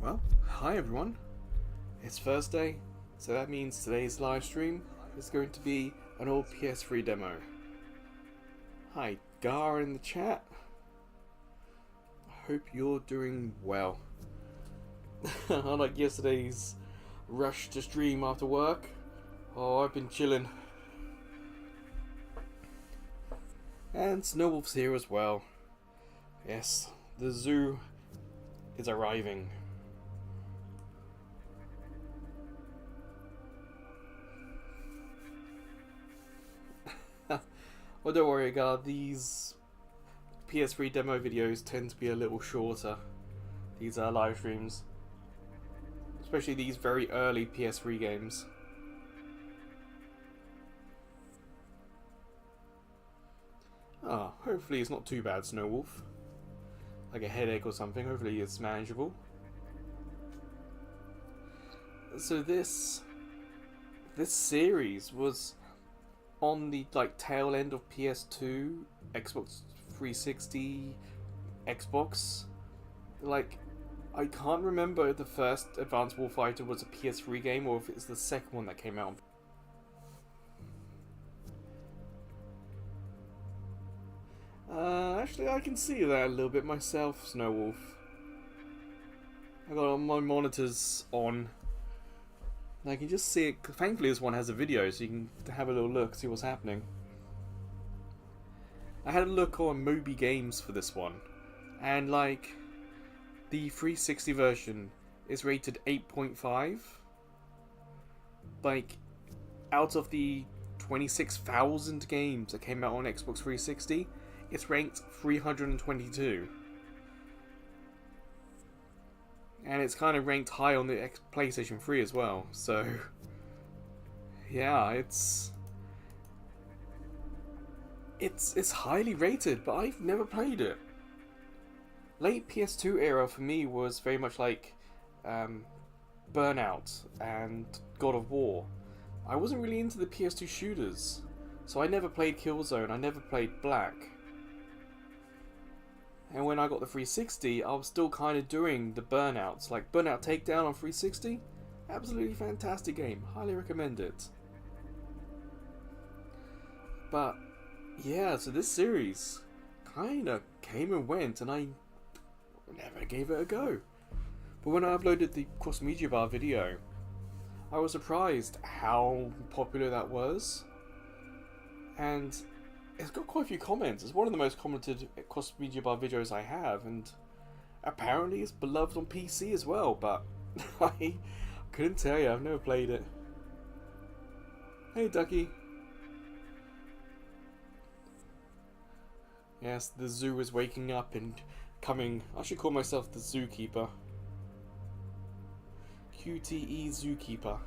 Well, hi everyone. It's Thursday, so that means today's live stream is going to be an old PS3 demo. Hi, Gar in the chat. I hope you're doing well. Unlike yesterday's rush to stream after work, I've been chilling. And Snowwolf's here as well. Yes, the zoo is arriving. Well, don't worry, God. These PS3 demo videos tend to be a little shorter. These live streams, especially these very early PS3 games. Hopefully it's not too bad, Snowwolf. Like a headache or something. Hopefully it's manageable. So this series was on the tail end of PS2, Xbox 360, Xbox. I can't remember if the first Advanced Warfighter was a PS3 game or if it's the second one that came out. Actually, I can see that a little bit myself, Snowwolf. I got all my monitors on. I can just see it. Thankfully, this one has a video, so you can have a little look, see what's happening. I had a look on Moby Games for this one, and the 360 version is rated 8.5. Out of the 26,000 games that came out on Xbox 360, it's ranked 322. And it's kind of ranked high on the PlayStation 3 as well, so yeah, it's highly rated, but I've never played it. Late PS2 era for me was very much like Burnout and God of War. I wasn't really into the PS2 shooters, so I never played Killzone, I never played Black. And when I got the 360, I was still kind of doing the Burnouts, like Burnout Takedown on 360. Absolutely fantastic game, highly recommend it. But yeah, so this series kind of came and went, and I never gave it a go. But when I uploaded the Cross Media Bar video, I was surprised how popular that was. And it's got quite a few comments. It's one of the most commented Cross Media Bar videos I have, and apparently it's beloved on PC as well, but I couldn't tell you, I've never played it. Hey Ducky. Yes, the zoo is waking up and coming. I should call myself the zookeeper. QTE zookeeper.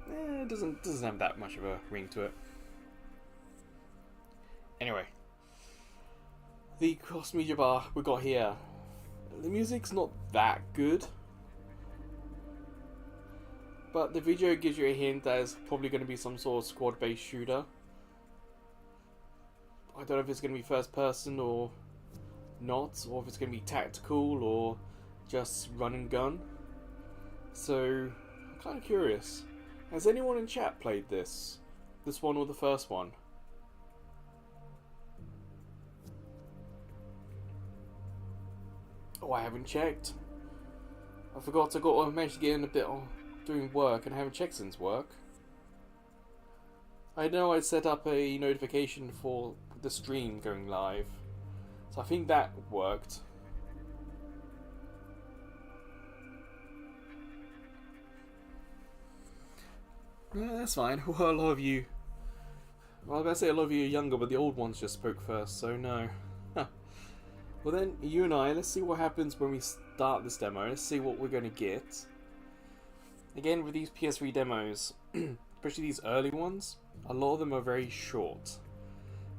It doesn't have that much of a ring to it. Anyway, the Cross Media Bar we got here. The music's not that good, but the video gives you a hint that it's probably going to be some sort of squad-based shooter. I don't know if it's going to be first person or not, or if it's going to be tactical or just run and gun. So, I'm kind of curious. Has anyone in chat played this? This one or the first one? Oh, I haven't checked. I forgot I managed to get in a bit on doing work and I haven't checked since work. I know I set up a notification for the stream going live, so I think that worked. Yeah, that's fine. Well, a lot of you... Well, I was going to say a lot of you are younger, but the old ones just spoke first, so no. Well then, you and I, let's see what happens when we start this demo. Let's see what we're going to get. Again, with these PS3 demos, especially these early ones, a lot of them are very short.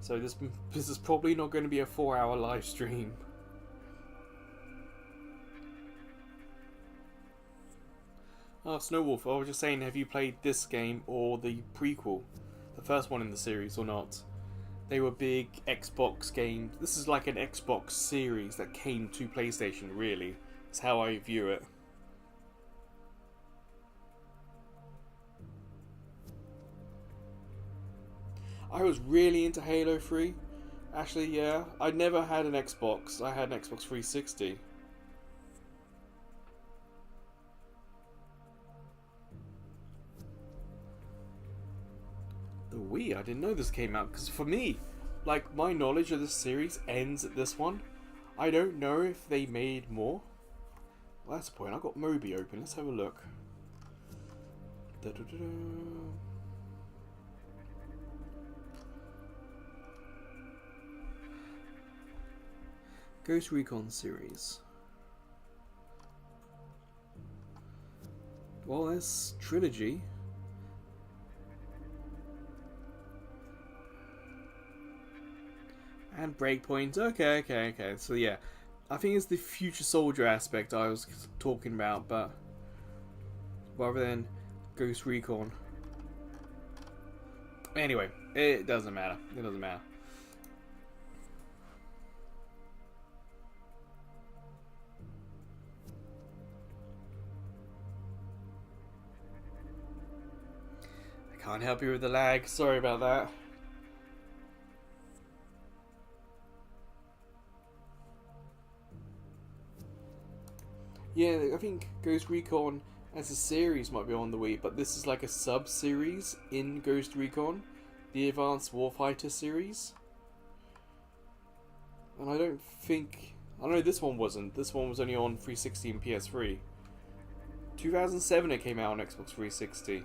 So this is probably not going to be a 4-hour live stream. Oh, Snowwolf, I was just saying, have you played this game or the prequel? The first one in the series or not? They were big Xbox games. This is like an Xbox series that came to PlayStation, really. That's how I view it. I was really into Halo 3. Actually, yeah. I never had an Xbox. I had an Xbox 360. The Wii, I didn't know this came out. Because for me, like, my knowledge of this series ends at this one. I don't know if they made more. Well, that's the point. I've got Moby open. Let's have a look. Da-da-da-da. Ghost Recon series. Well, that's trilogy. And Breakpoint. Okay. So yeah, I think it's the future soldier aspect I was talking about, but rather than Ghost Recon. Anyway, it doesn't matter. It doesn't matter. I can't help you with the lag. Sorry about that. Yeah, I think Ghost Recon as a series might be on the Wii, but this is like a sub-series in Ghost Recon, the Advanced Warfighter series. And I know this one wasn't. This one was only on 360 and PS3. 2007 it came out on Xbox 360.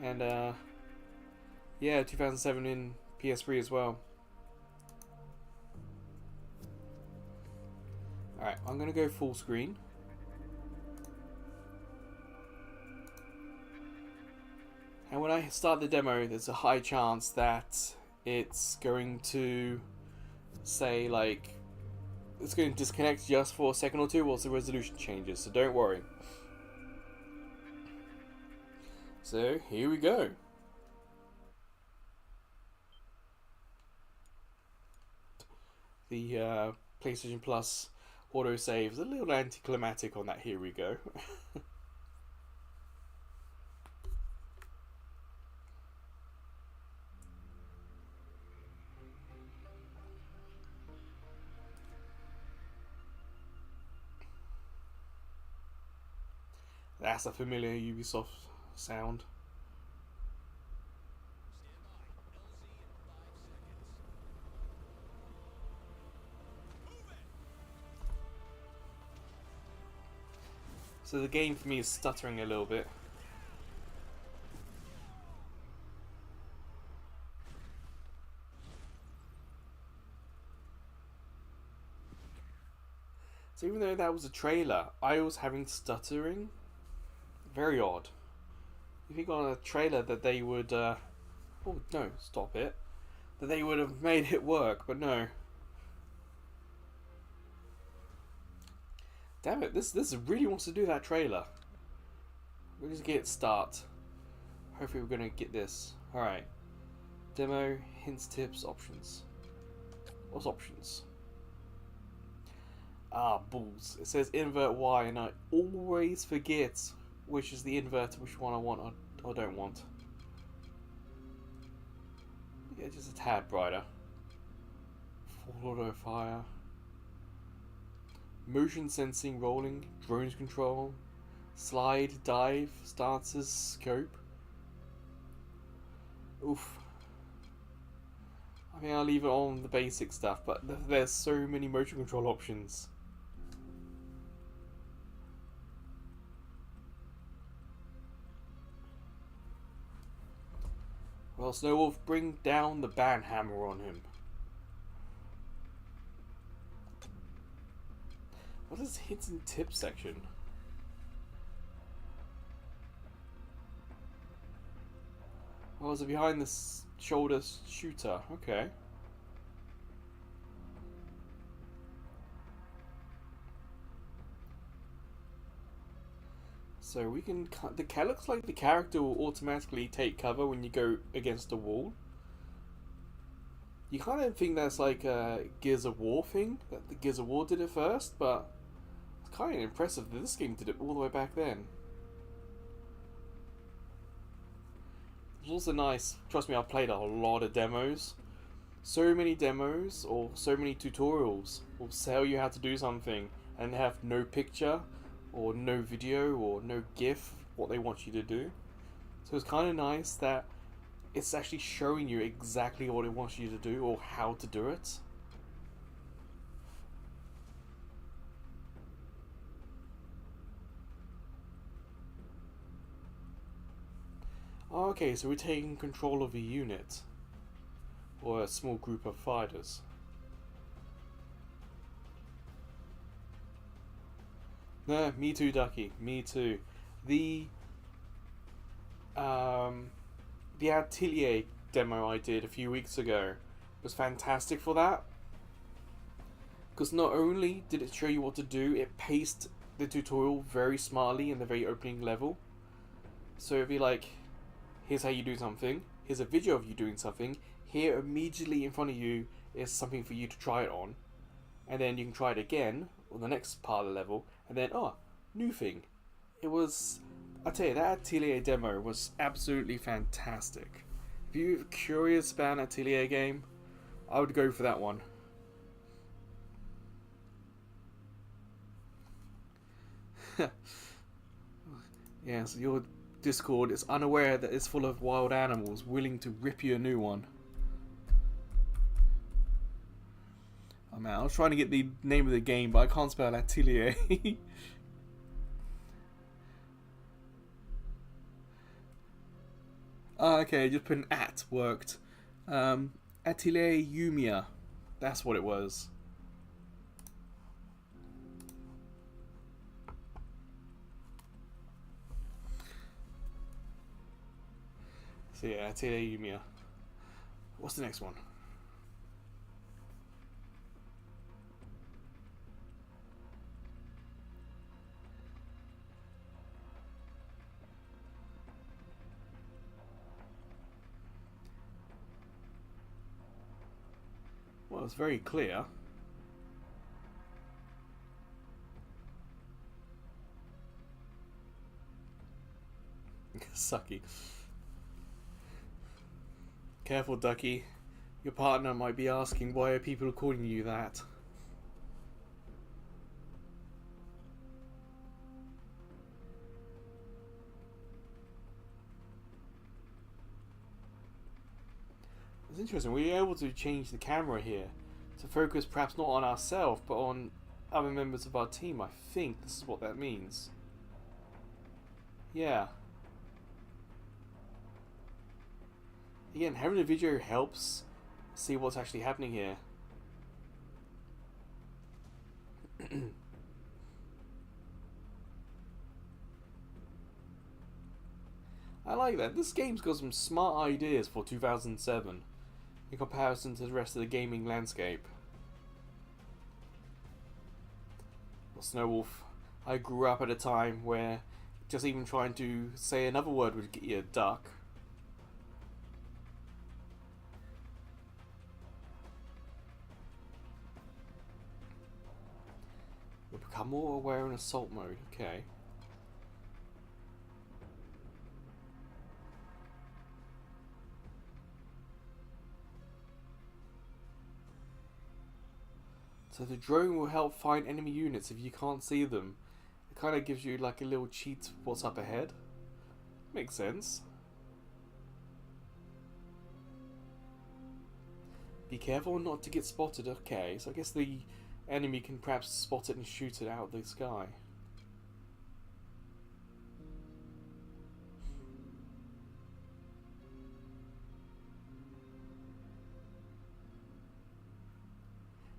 And yeah, 2007 in PS3 as well. Alright, I'm gonna go full screen. And when I start the demo, there's a high chance that it's going to say, like, it's going to disconnect just for a second or two whilst the resolution changes, so don't worry. So, here we go. The PlayStation Plus autosave is a little anticlimactic on that here we go. That's a familiar Ubisoft sound. So the game for me is stuttering a little bit. So even though that was a trailer, I was having stuttering. Very odd. You think on a trailer that they would, oh no, stop it. That they would have made it work, but no. Damn it, this really wants to do that trailer. We'll just get start. Hopefully we're gonna get this. Alright. Demo, hints, tips, options. What's options? Ah, balls. It says invert Y and I always forget which is the invert, which one I want or don't want. Yeah, just a tad brighter. Full auto fire. Motion sensing, rolling, drones control, slide, dive, stances, scope. Oof. I think I'll leave it on the basic stuff, but there's so many motion control options. Well, Snowwolf, bring down the banhammer on him. What is hits and tips section? Oh, it's a behind the shoulder shooter. Okay. So we can. The looks like the character will automatically take cover when you go against a wall. You kind of think that's like a Gears of War thing, that the Gears of War did it first, but it's kind of impressive that this game did it all the way back then. was also nice. Trust me, I've played a lot of demos. So many demos or so many tutorials will tell you how to do something and have no picture or no video or no GIF what they want you to do. So it's kind of nice that it's actually showing you exactly what it wants you to do or how to do it. Okay, so we're taking control of a unit or a small group of fighters. No, me too, Ducky. Me too. The Atelier demo I did a few weeks ago was fantastic for that. Because not only did it show you what to do, it paced the tutorial very smartly in the very opening level. So it'd be like, here's how you do something, here's a video of you doing something, here immediately in front of you is something for you to try it on, and then you can try it again on the next part of the level, and then, oh, new thing. It was, I tell you, that Atelier demo was absolutely fantastic. If you're curious about an Atelier game, I would go for that one. Yes, your Discord is unaware that it's full of wild animals willing to rip you a new one. Oh man, I was trying to get the name of the game, but I can't spell Atelier. Okay, just put an at worked. Atelier Yumia. That's what it was. So yeah, Atelier Yumia. What's the next one? Well, it's very clear. Sucky. Careful, Ducky. Your partner might be asking, why are people calling you that? It's interesting, we're able to change the camera here to focus perhaps not on ourselves, but on other members of our team. I think this is what that means. Yeah. Again, having a video helps see what's actually happening here. I like that. This game's got some smart ideas for 2007 in comparison to the rest of the gaming landscape. Well, Snowwolf, I grew up at a time where just even trying to say another word would get you a duck. You'll become more aware in assault mode, okay. So the drone will help find enemy units if you can't see them. It kind of gives you like a little cheat of what's up ahead. Makes sense. Be careful not to get spotted. Okay, so I guess the enemy can perhaps spot it and shoot it out of the sky.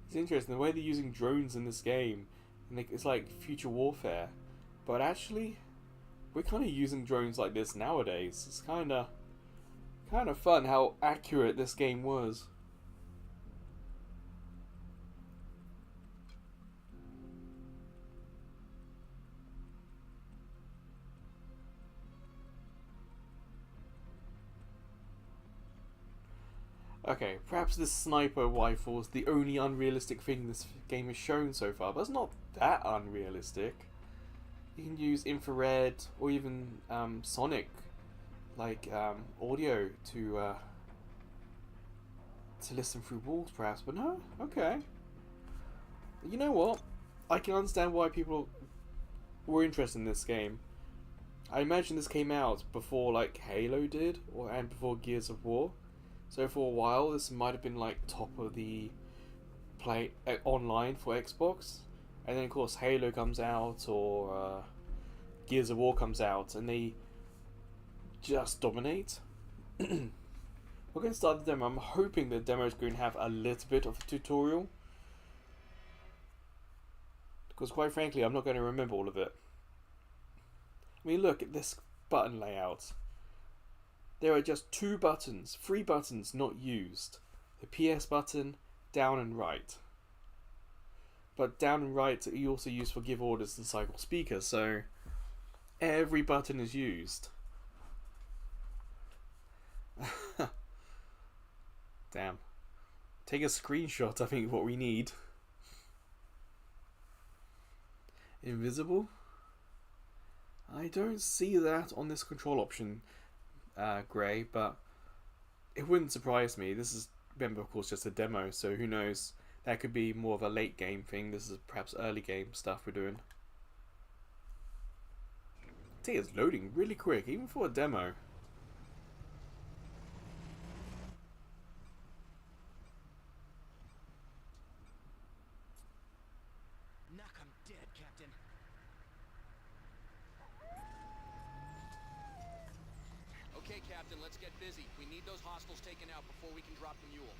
It's interesting the way they're using drones in this game, and it's like future warfare, but actually we're kind of using drones like this nowadays. It's kind of fun how accurate this game was. Okay, perhaps this sniper rifle is the only unrealistic thing this game has shown so far, but it's not that unrealistic. You can use infrared or even sonic like audio to listen through walls, perhaps. But no, okay. You know what? I can understand why people were interested in this game. I imagine this came out before like Halo did, and before Gears of War. So for a while, this might have been like top of the play online for Xbox, and then of course Halo comes out or Gears of War comes out, and they just dominate. We're going to start the demo. I'm hoping the demo is going to have a little bit of a tutorial, because quite frankly, I'm not going to remember all of it. I mean, look at this button layout. There are just 3 buttons not used. The PS button, down and right. But down and right you also use for give orders and cycle speakers, so every button is used. Damn. Take a screenshot, I think, is what we need. Invisible? I don't see that on this control option, Grey, but it wouldn't surprise me. This is, remember, of course, just a demo, so who knows? That could be more of a late game thing. This is perhaps early game stuff we're doing. I think it's loading really quick, even for a demo. Okay, Captain, let's get busy. We need those hostiles taken out before we can drop the mule.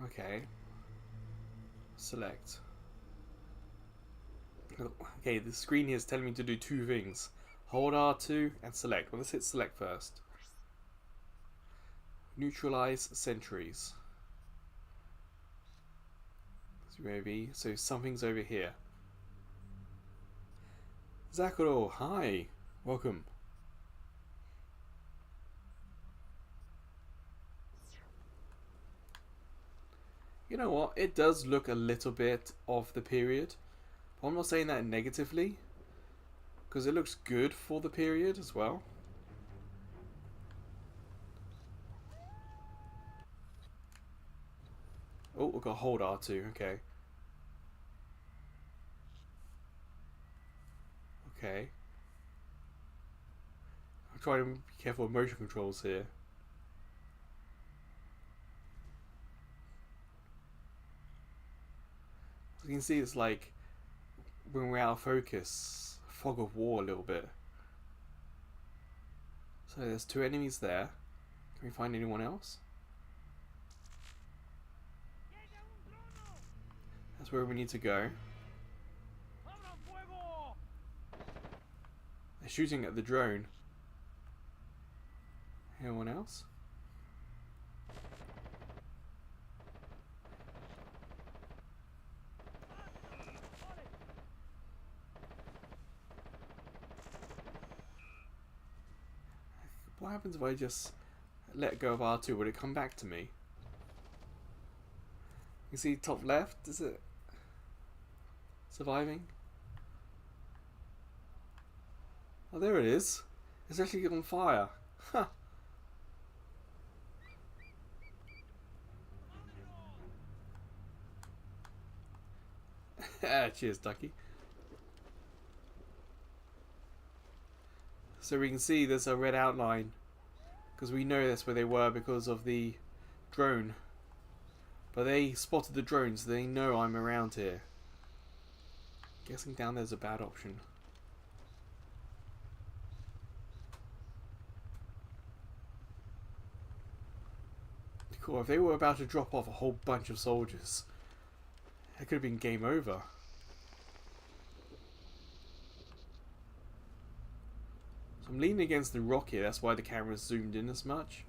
Okay. Select. Okay, the screen here is telling me to do 2 things. Hold R2 and select. Well, let's hit select first. Neutralize sentries. So something's over here. Zakuro, hi. Welcome. You know what? It does look a little bit of the period. But I'm not saying that negatively, because it looks good for the period as well. Oh, we've got hold R2, okay. Okay. I'm trying to be careful with motion controls here. As you can see, it's like when we're out of focus, fog of war a little bit. So there's 2 enemies there. Can we find anyone else? That's where we need to go. They're shooting at the drone. Anyone else? What happens if I just let go of R2? Would it come back to me? You see top left? Is it surviving? Oh, there it is. It's actually on fire. Huh. Cheers, Ducky. So we can see there's a red outline, because we know that's where they were because of the drone. But they spotted the drone, so they know I'm around here. Guessing down there's a bad option. Cool, if they were about to drop off a whole bunch of soldiers, it could have been game over. So I'm leaning against the rock here, that's why the camera's zoomed in as much.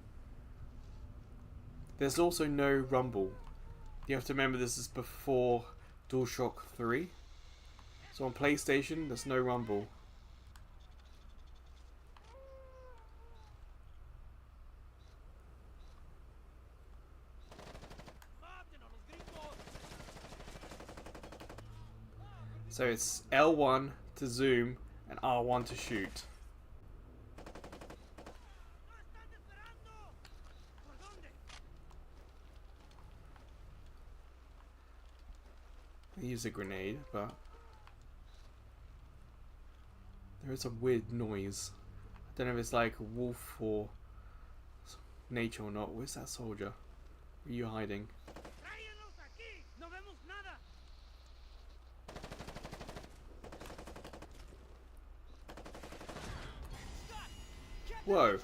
There's also no rumble. You have to remember this is before DualShock 3. So on PlayStation, there's no rumble. So it's L1 to zoom and R1 to shoot. I use a grenade, but there is a weird noise. I don't know if it's like a wolf or nature or not. Where's that soldier? Where are you hiding? Whoa.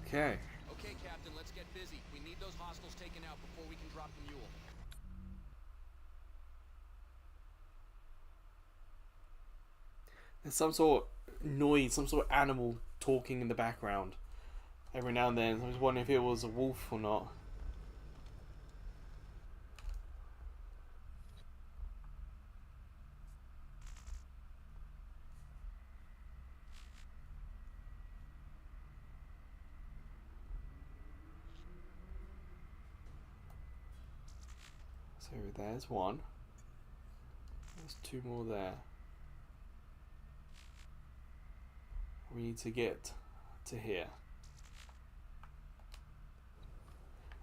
Okay. Okay, Captain, let's get busy. We need those hostiles taken out before we can drop the mule. There's some sort of noise, some sort of animal talking in the background. Every now and then. I was wondering if it was a wolf or not. So there's one. There's two more there. We need to get to here.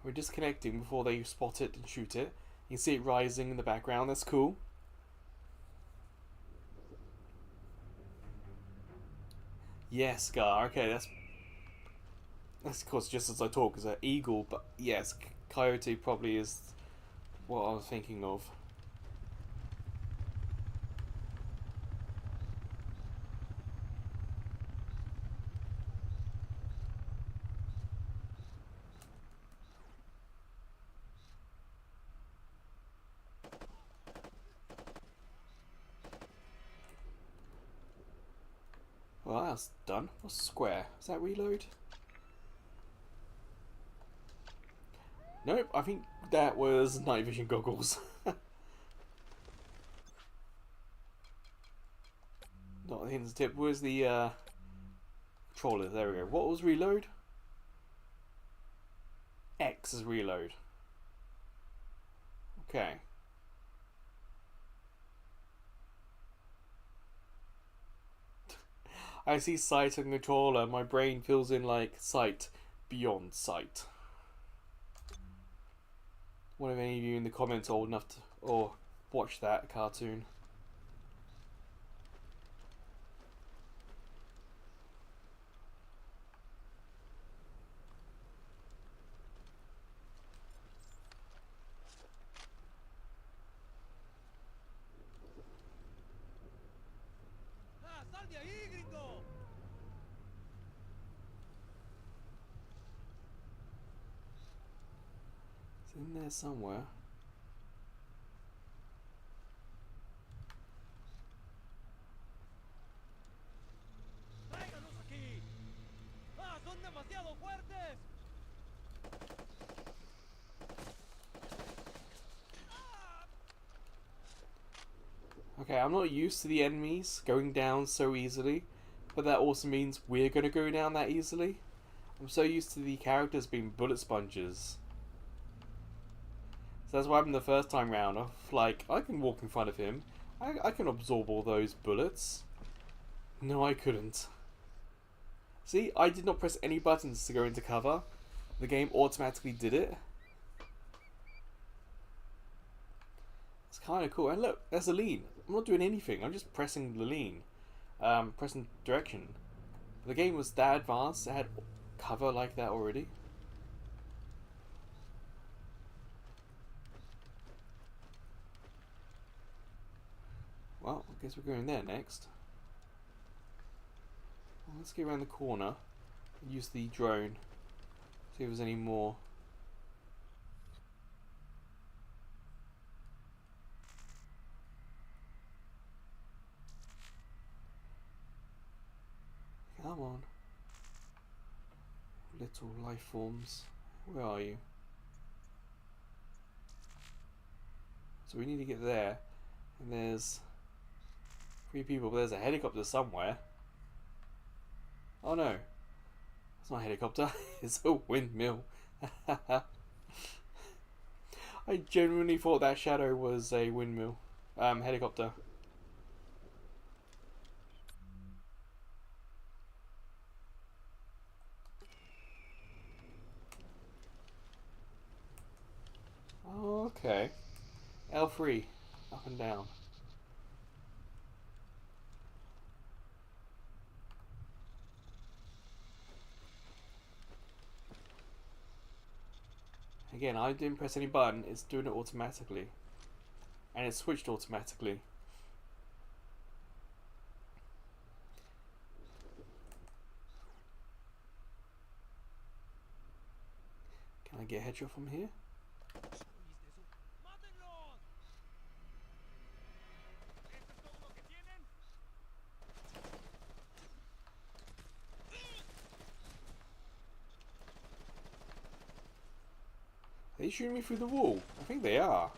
We're disconnecting before they spot it and shoot it. You can see it rising in the background. That's cool. Yes, Scar. Okay, that's of course just as I talk as an eagle, but yes, coyote probably is what I was thinking of. Well, that's done. What's square? Is that reload? Nope, I think that was night vision goggles. Not the hinge tip. Where's the controller? There we go. What was reload? X is reload. Okay. I see sight and controller. My brain fills in like sight beyond sight. One of any of you in the comments old enough to or watch that cartoon? It's in there somewhere. Okay, I'm not used to the enemies going down so easily, but that also means we're gonna go down that easily. I'm so used to the characters being bullet sponges. So that's what happened the first time round. I'm like, I can walk in front of him. I can absorb all those bullets. No, I couldn't. See, I did not press any buttons to go into cover. The game automatically did it. It's kind of cool. And look, there's a lean. I'm not doing anything. I'm just pressing the lean. Pressing direction. The game was that advanced. It had cover like that already. Well, I guess we're going there next. Well, let's get around the corner and use the drone. See if there's any more. Come on. Little life forms. Where are you? So we need to get there. And there's 3 people, but there's a helicopter somewhere. Oh no, it's not a helicopter. It's a windmill. I genuinely thought that shadow was a windmill. Helicopter. Oh, okay. L3. Up and down. Again, I didn't press any button, it's doing it automatically. And it switched automatically. Can I get a headshot from here? Are they shooting me through the wall? I think they are.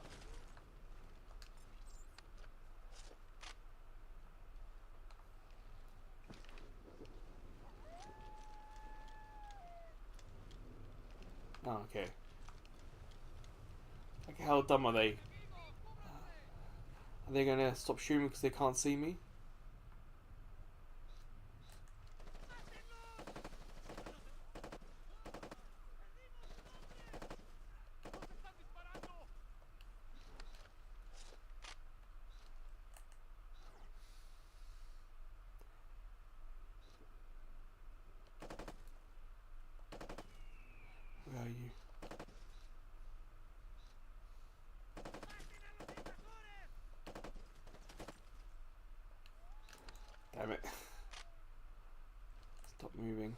Oh, okay. Like, how dumb are they? Are they gonna stop shooting because they can't see me? Where are you? Damn it. Stop moving.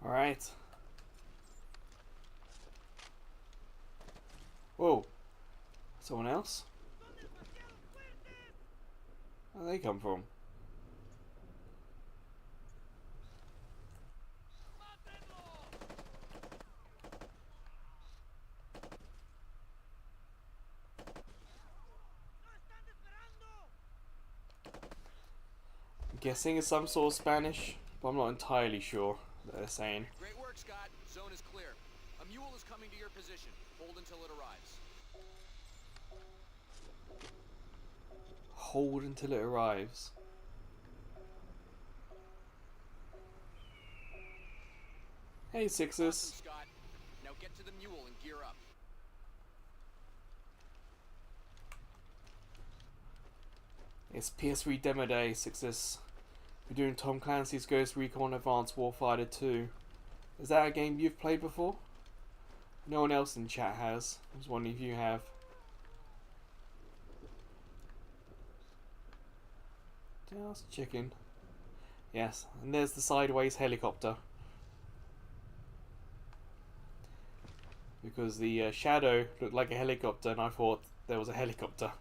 Alright. Whoa. Someone else? Where did they come from? I'm guessing it's some sort of Spanish, but I'm not entirely sure what they're saying. Great work, Scott. Zone is clear. A mule is coming to your position. Hold until it arrives. Hold until it arrives. Hey, Sixes. Awesome, Scott. Now get to the mule and gear up. It's PS3 demo day, Sixes. We're doing Tom Clancy's Ghost Recon Advanced Warfighter 2. Is that a game you've played before? No one else in chat has. I was wondering if you have. Just checking. Yes, and there's the sideways helicopter. Because the shadow looked like a helicopter and I thought there was a helicopter.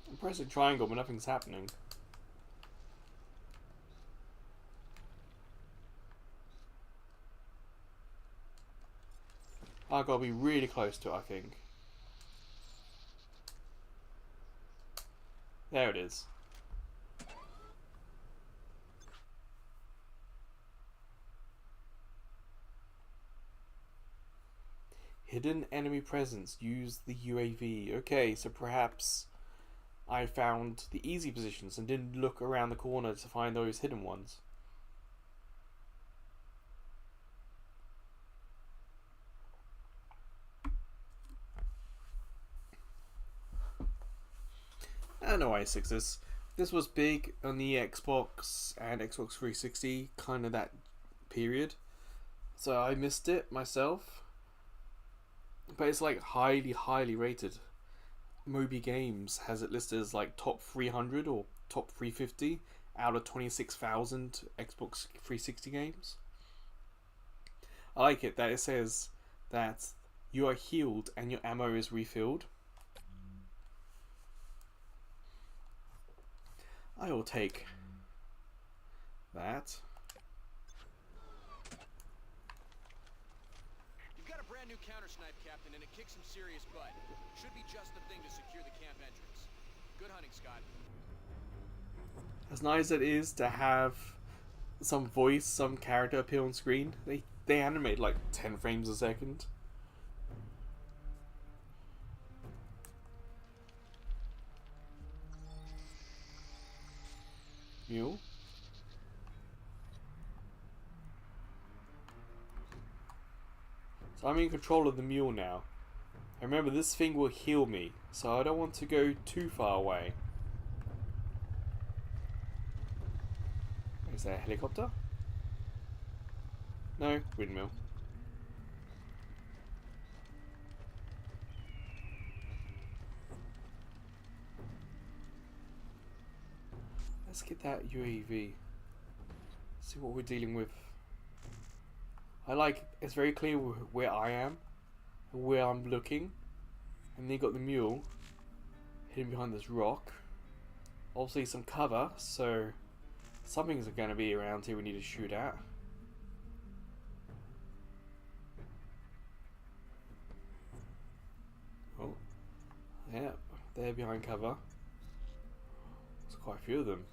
I'm pressing triangle but nothing's happening. I've got to be really close to it, I think. There it is. Hidden enemy presence. Use the UAV. Okay, so perhaps I found the easy positions and didn't look around the corner to find those hidden ones. I know i6s. This was big on the Xbox and Xbox 360, kind of that period. So I missed it myself. But it's like highly rated. Moby Games has it listed as like top 300 or top 350 out of 26,000 Xbox 360 games. I like it that it says that you are healed and your ammo is refilled. I will take that. You've got a brand new counter snipe, Captain, and it kicks some serious butt. Should be just the thing to secure the camp entrance. Good hunting, Scott. As nice as it is to have some voice, some character appear on screen, they animate like 10 frames a second. Mule. So I'm in control of the mule now. And remember, this thing will heal me, so I don't want to go too far away. Is there a helicopter? No, windmill. Let's get that UAV. See what we're dealing with. I like, it's very clear where I am, and where I'm looking. And then you got the mule hidden behind this rock. Obviously some cover, so something's going to be around here we need to shoot at. Oh, yeah, they're behind cover. There's quite a few of them.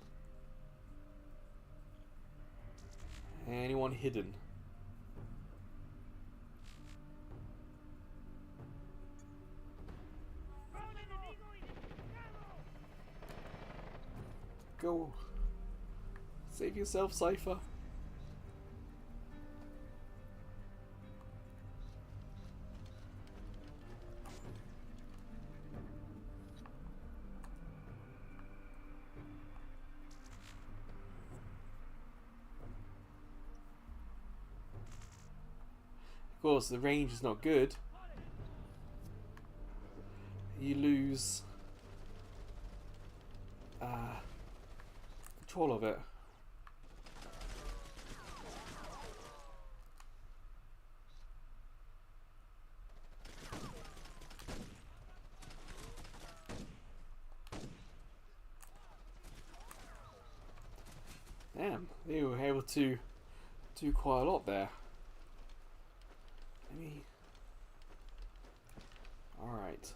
Anyone hidden? Go. Save yourself, Cypher. Of course, the range is not good. You lose control of it. Damn, they were able to do quite a lot there. Let me... Alright.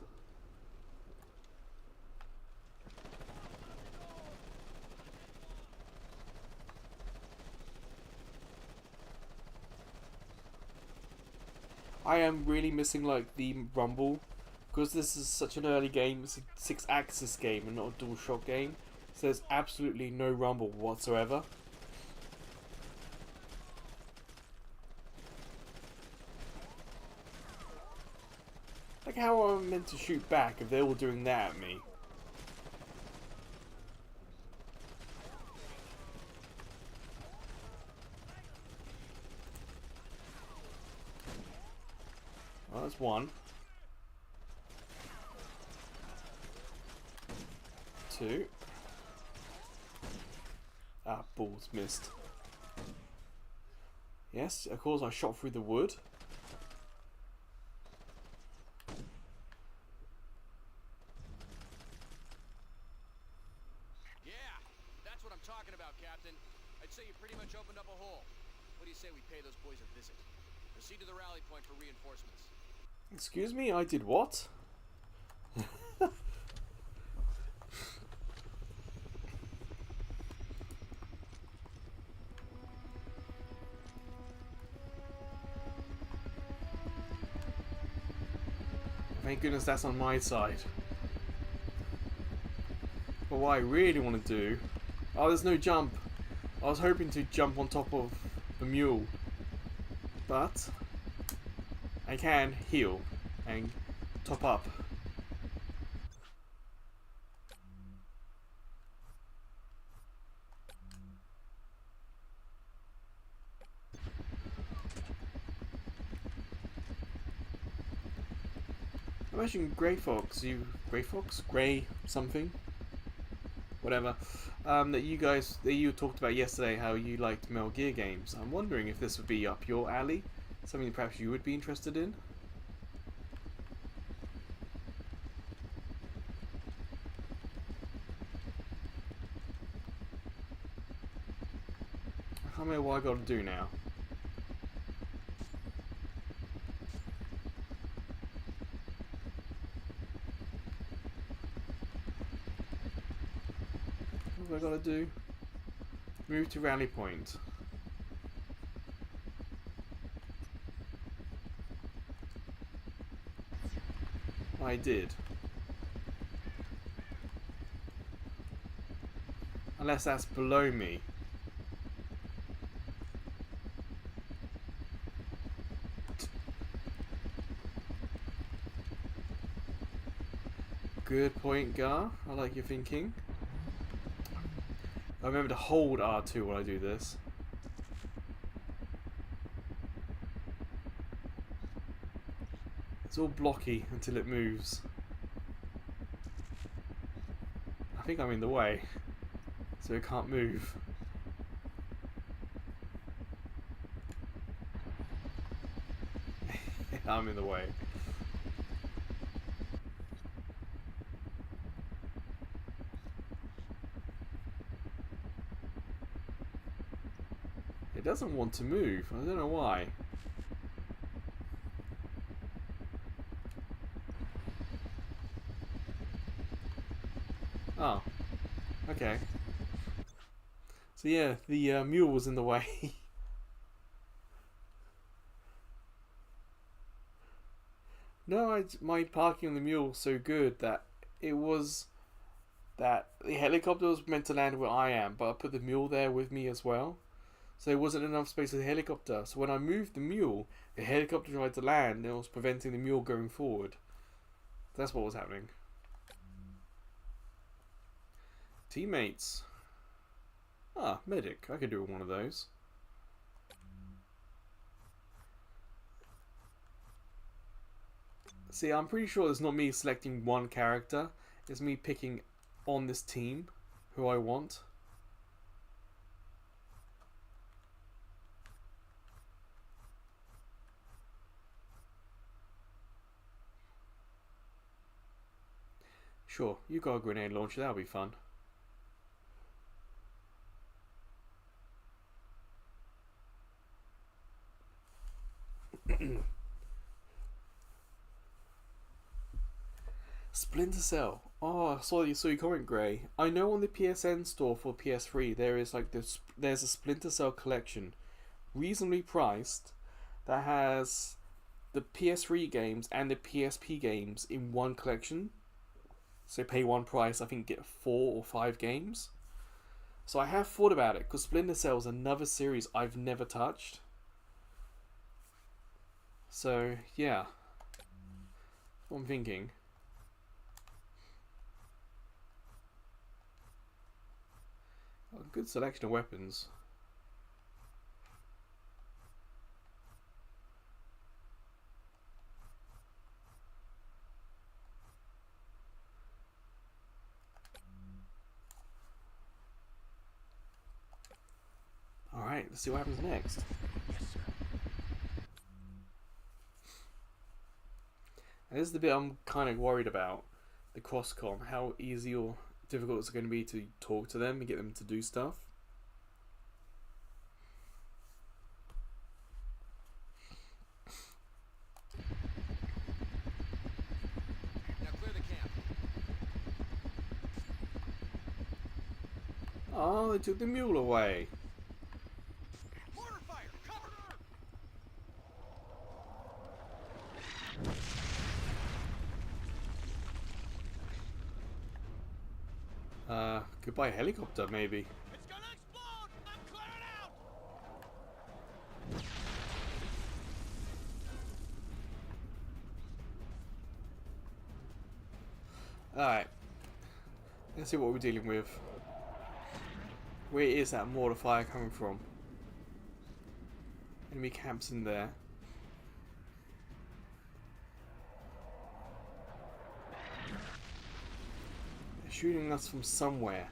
I am really missing like the rumble, because this is such an early game. It's a 6-axis game and not a dual shock game, so there's absolutely no rumble whatsoever. Like, how am I meant to shoot back if they're all doing that at me? Well, that's one. Two. Ah, balls missed. Yes, of course I shot through the wood. Yeah, that's what I'm talking about, Captain. I'd say you pretty much opened up a hole. What do you say we pay those boys a visit? Proceed to the rally point for reinforcements. Excuse me, I did what? Thank goodness that's on my side. But what I really want to do... Oh, there's no jump. I was hoping to jump on top of the mule. But... I can heal and top up. Imagine Grey Fox, Grey something, whatever, that you talked about yesterday, how you liked Metal Gear games. I'm wondering if this would be up your alley. Something perhaps you would be interested in? I can't remember what I got to do now. What have I got to do? Move to rally point. I did. Unless that's below me. Good point, Gar. I like your thinking. I remember to hold R2 while I do this. It's all blocky until it moves. I think I'm in the way, so it can't move. I'm in the way. It doesn't want to move. I don't know why. Oh. Okay. So yeah, the mule was in the way. No, my parking on the mule was so good that it was that the helicopter was meant to land where I am, but I put the mule there with me as well. So there wasn't enough space for the helicopter. So when I moved the mule, the helicopter tried to land and it was preventing the mule going forward. That's what was happening. Teammates. Ah, medic. I could do one of those. See, I'm pretty sure it's not me selecting one character. It's me picking on this team who I want. Sure, you got a grenade launcher, that'll be fun. Splinter Cell. Oh, I saw your comment, Grey. I know on the PSN store for PS3 there is like there's a Splinter Cell collection, reasonably priced, that has the PS3 games and the PSP games in one collection. So pay one price, I think get 4 or 5 games. So I have thought about it because Splinter Cell is another series I've never touched. So yeah, that's what I'm thinking. A good selection of weapons. Alright, let's see what happens next. Yes, sir. And this is the bit I'm kind of worried about. The cross-com. How easy or difficult it's going to be to talk to them and get them to do stuff. Now clear the camp. Oh, they took the mule away. Mortar fire! Cover her! Goodbye helicopter, maybe. It's gonna explode! I'm clearing out! Alright. Let's see what we're dealing with. Where is that mortar fire coming from? Enemy camps in there. They're shooting us from somewhere.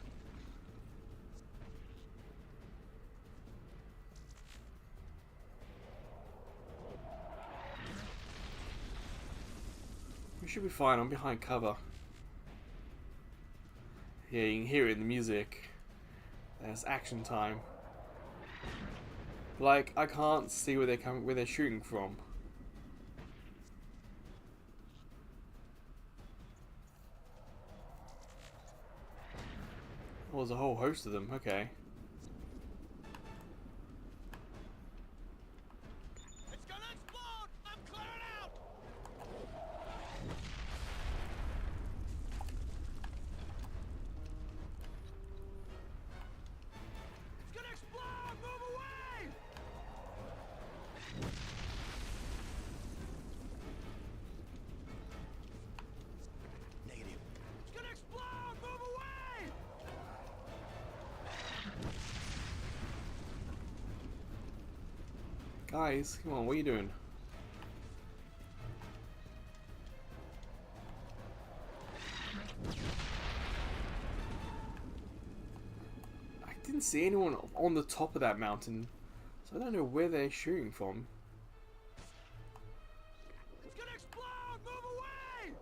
We should be fine. I'm behind cover. Yeah, you can hear it in the music. There's action time. Like, I can't see where they're shooting from. Oh, there's a whole host of them. Okay. It's gonna explode! I'm clearing out! It's gonna explode! Move away! Negative. It's gonna explode! Move away! Guys, come on, what are you doing? I didn't see anyone on the top of that mountain, so I don't know where they're shooting from. It's gonna explode! Move away!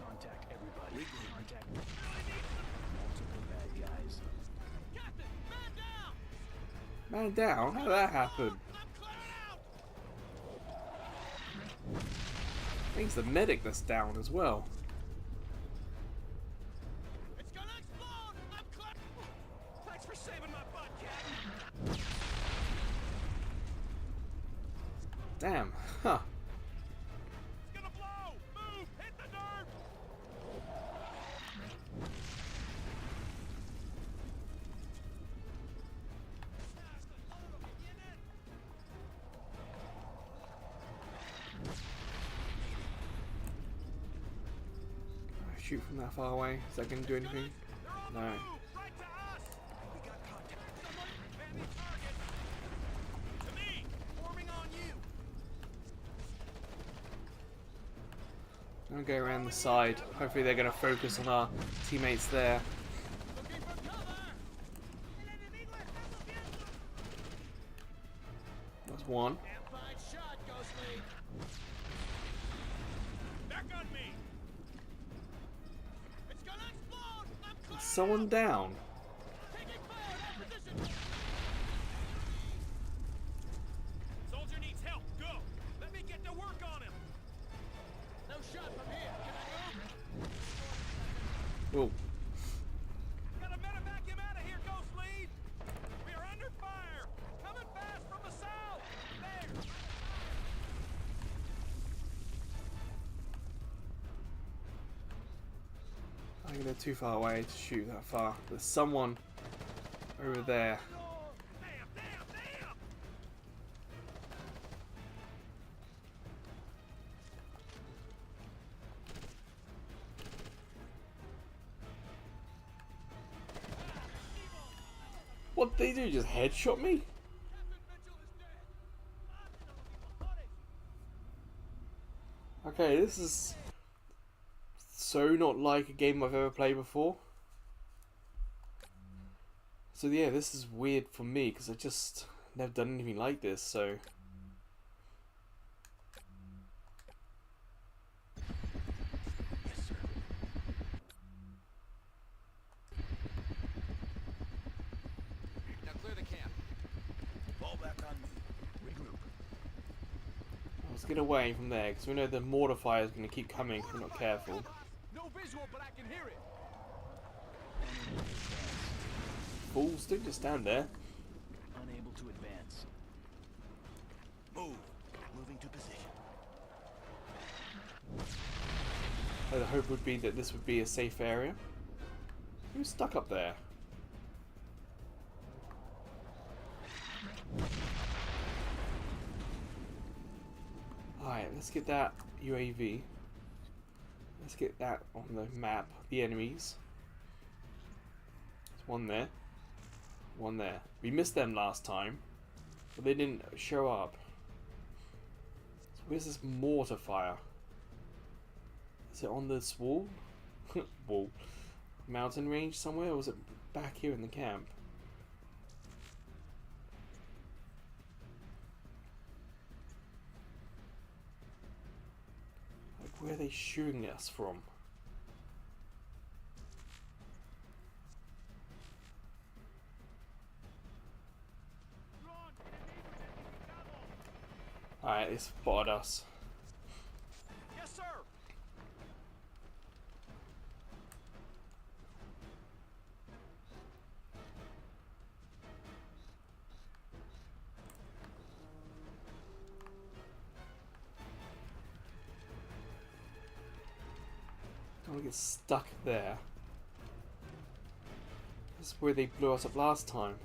Contact everybody. Contact multiple bad guys. Captain, man down! Man down? How did that happen? I'm clearing out! I think it's the medic that's down as well. It's gonna explode! I'm clear. Thanks for saving my butt, Captain. Damn. Huh. It's gonna blow! Move! Hit the dirt! Shoot from that far away. Is that going to do anything? They're on the No. move! Right to us! We got contact. Somebody man these targets! To me! Forming on you! I'm going to go around the side. Hopefully they're going to focus on our teammates there. Looking for cover! That's one. Damn fine shot, Ghostly! Back on me! It's gonna explode! I'm clear! Someone down. Taking fire! That position! Soldier needs help! Go! Let me get to work on him! No shot from here! Can I move? Oh, Got a medevac him out of here, Ghost Lead! We are under fire! Coming fast from the south! There! I think they're too far away to shoot that far. There's someone over there. Damn! Damn! Damn! What did they do? Just headshot me? Captain Mitchell is dead! Okay, this is so not like a game I've ever played before. So yeah, this is weird for me because I just never done anything like this. So Yes, sir. Now clear the camp. Fall back on me. Regroup. let's get away from there because we know the mortar fire is going to keep coming if we're not careful. No visual, but I can hear it. Fools, don't just stand there. Unable to advance. Move. Moving to position. The hope would be that this would be a safe area. Who's stuck up there? Alright, let's get that UAV. Let's get that on the map. The enemies. There's one there. One there. We missed them last time, but they didn't show up. So where's this mortar fire? Is it on this wall? Wall. Mountain range somewhere? Or was it back here in the camp? Like, where are they shooting us from? Alright, they spotted us. Yes, sir. Don't want to get stuck there. This is where they blew us up last time.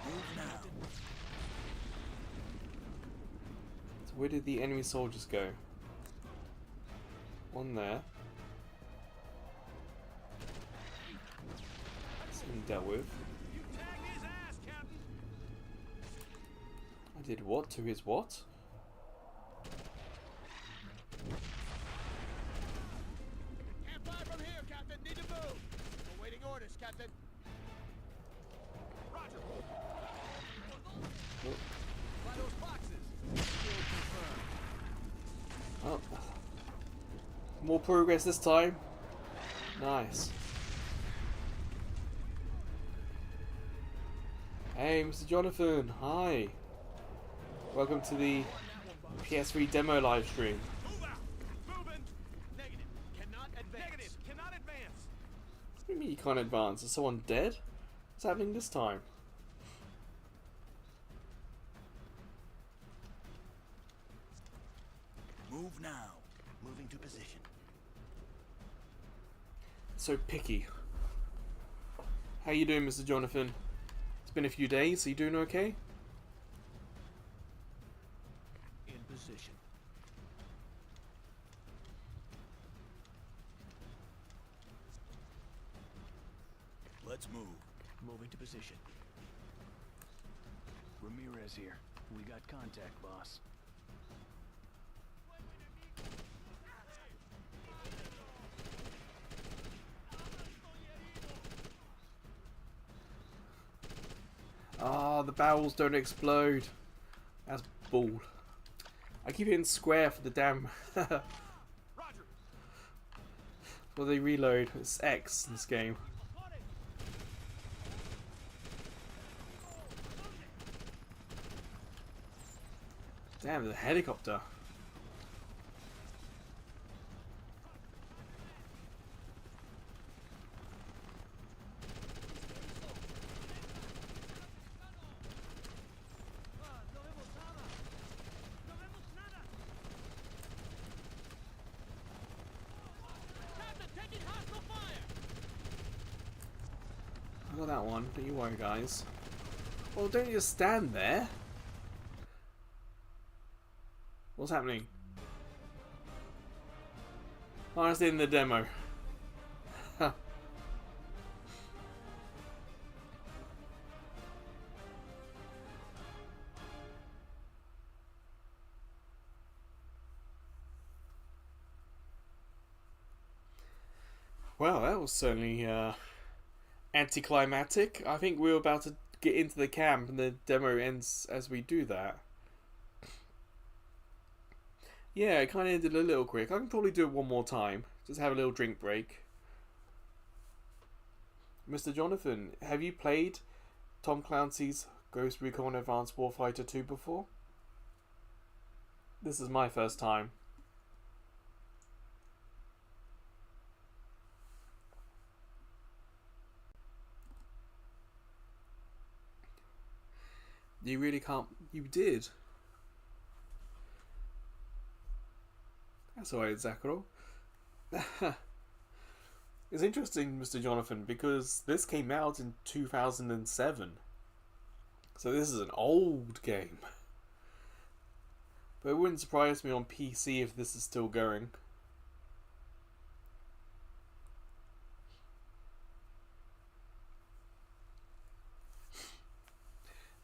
Move now. So where did the enemy soldiers go? One there. That's been dealt with. You tagged his ass, Captain. I did what to his what? Can't fly from here, Captain. Need to move. Awaiting orders, Captain. Roger. Oh. By those boxes. Kill confirmed. Oh. More progress this time. Nice. Hey, Mr. Jonathan. Hi. Welcome to the PS3 demo live stream. Move out. Moving. Negative. Cannot advance. Negative. Cannot advance. What do you mean you can't advance? Is someone dead? What's happening this time? Move now. Moving to position. So picky. How you doing, Mr. Jonathan? It's been a few days. Are you doing okay? In position. Let's move. Moving to position. Ramirez here. We got contact, boss. Ah, the barrels don't explode. That's bull. I keep hitting square for the damn. Roger. Well, they reload. It's X in this game. Damn, there's a helicopter. I got that one, don't you worry, guys. Well, don't you just stand there? What's happening? Oh, it's in the demo. Well, that was certainly anticlimactic. I think we were about to get into the camp and the demo ends as we do that. Yeah, it kind of ended a little quick. I can probably do it one more time. Just have a little drink break. Mr. Jonathan, have you played Tom Clancy's Ghost Recon Advanced Warfighter 2 before? This is my first time. You really can't... You did. That's alright, Zakaro. It's interesting, Mr. Jonathan, because this came out in 2007. So this is an old game. But it wouldn't surprise me on PC if this is still going.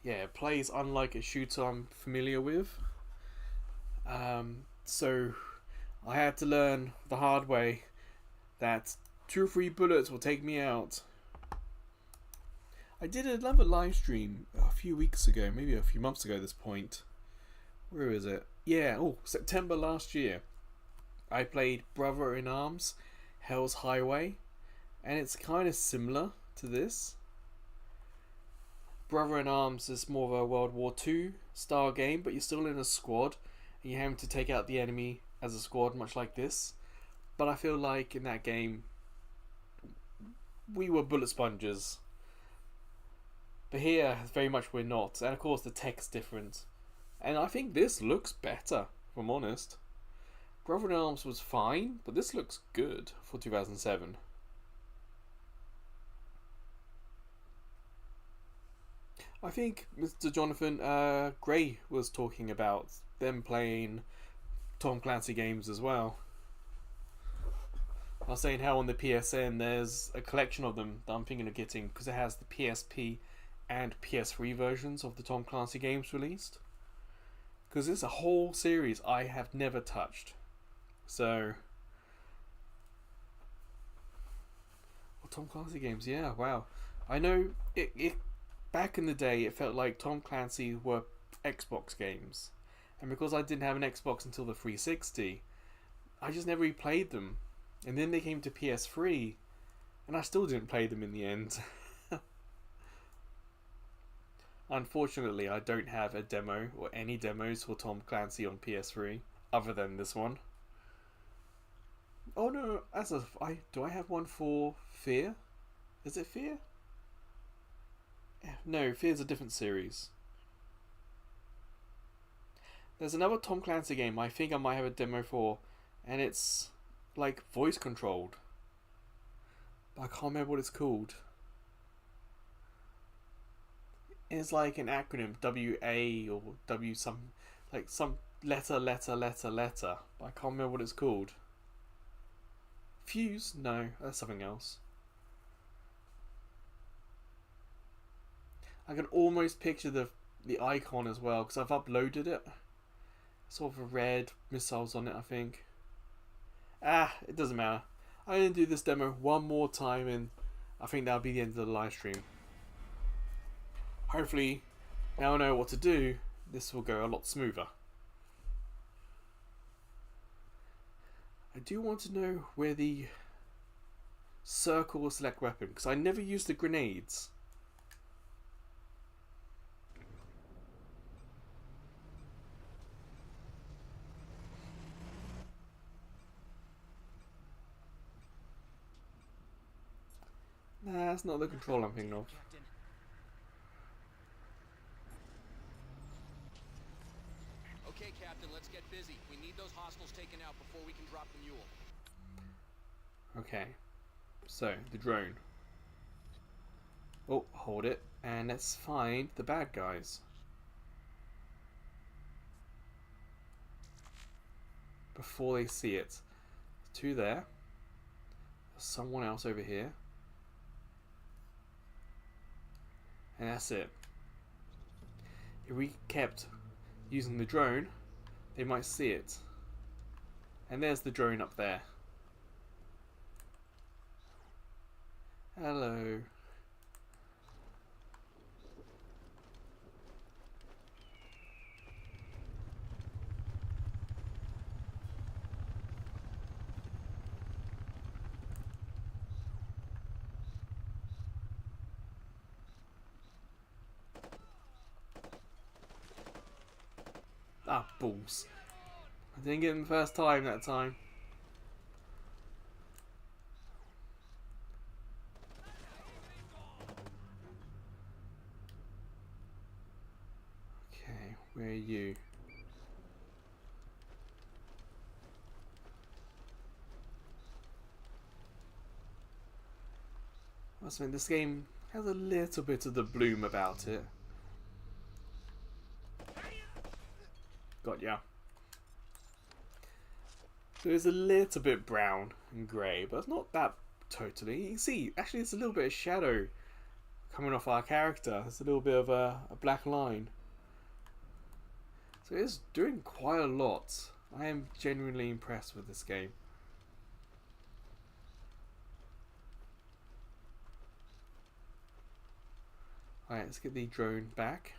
Yeah, it plays unlike a shooter I'm familiar with. So I had to learn the hard way that 2 or 3 bullets will take me out. I did another live stream a few weeks ago, maybe a few months ago at this point. Where is it? Yeah, oh, September last year. I played Brother in Arms, Hell's Highway, and it's kind of similar to this. Brother in Arms is more of a World War II style game, but you're still in a squad, and you're having to take out the enemy as a squad, much like this. But I feel like in that game, we were bullet sponges. But here, very much we're not. And of course, the tech's different. And I think this looks better, if I'm honest. Brother in Arms was fine, but this looks good for 2007. I think Mr. Jonathan Gray was talking about them playing Tom Clancy games as well. I was saying how on the PSN there's a collection of them that I'm thinking of getting because it has the PSP and PS3 versions of the Tom Clancy games released. Because it's a whole series I have never touched. So, well, Tom Clancy games, yeah, wow. I know it back in the day it felt like Tom Clancy were Xbox games. And because I didn't have an Xbox until the 360, I just never replayed them. And then they came to PS3, and I still didn't play them in the end. Unfortunately, I don't have a demo or any demos for Tom Clancy on PS3 other than this one. Oh no, do I have one for Fear? Is it Fear? No, Fear's a different series. There's another Tom Clancy game I think I might have a demo for, and it's like voice controlled. But I can't remember what it's called. It's like an acronym, WA or W some letter. But I can't remember what it's called. Fuse? No, that's something else. I can almost picture the icon as well because I've uploaded it. Sort of a red missiles on it, I think. It doesn't matter. I'm going to do this demo one more time and I think that'll be the end of the live stream. Hopefully, now I know what to do, this will go a lot smoother. I do want to know where the circle or select weapon, because I never use the grenades. Nah, that's not the control I'm thinking of. Okay, Captain, let's get busy. We need those hostiles taken out before we can drop the mule. Okay, so the drone. Oh, hold it, and let's find the bad guys. Before they see it. 2 there. There's someone else over here. And that's it. If we kept using the drone, they might see it. And there's the drone up there. Hello. Ah, balls. I didn't get him the first time that time. Okay, where are you? I must admit, this game has a little bit of the bloom about it. Got ya. So it's a little bit brown and grey, but it's not that totally. You can see, actually, it's a little bit of shadow coming off our character. It's a little bit of a black line. So it's doing quite a lot. I am genuinely impressed with this game. Alright, let's get the drone back.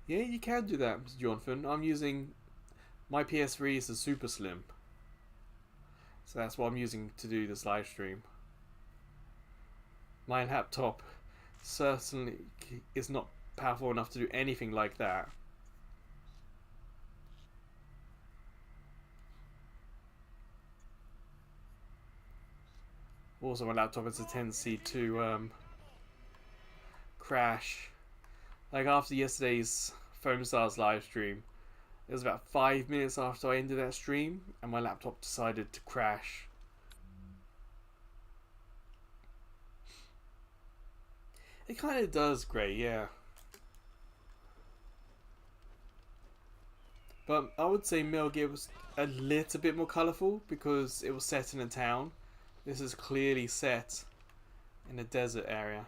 Yeah, you can do that, Mr. Jonathan. I'm using my PS3 is a super slim, so that's what I'm using to do this live stream. My laptop certainly is not powerful enough to do anything like that. Also, my laptop has a tendency to crash. Like after yesterday's Foam Stars live stream, it was about 5 minutes after I ended that stream, and my laptop decided to crash. It kind of does, Grey, yeah. But I would say Metal Gear was a little bit more colourful because it was set in a town. This is clearly set in a desert area.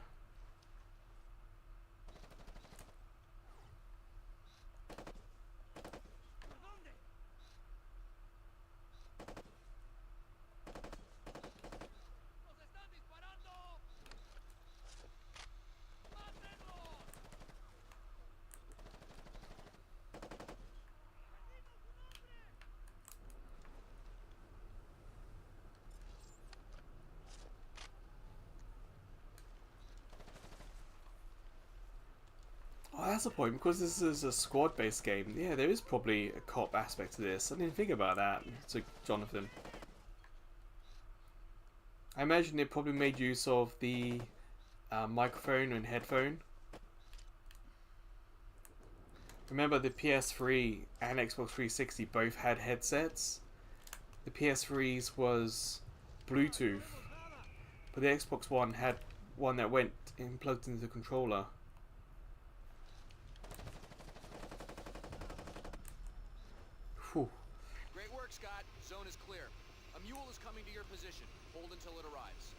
Oh, that's the point, because this is a squad-based game. Yeah, there is probably a cop aspect to this. I didn't think about that, to Jonathan. I imagine it probably made use of the microphone and headphone. Remember, the PS3 and Xbox 360 both had headsets. The PS3's was Bluetooth, but the Xbox One had one that went and plugged into the controller. Whew. Great work, Scott. Zone is clear. A mule is coming to your position. Hold until it arrives.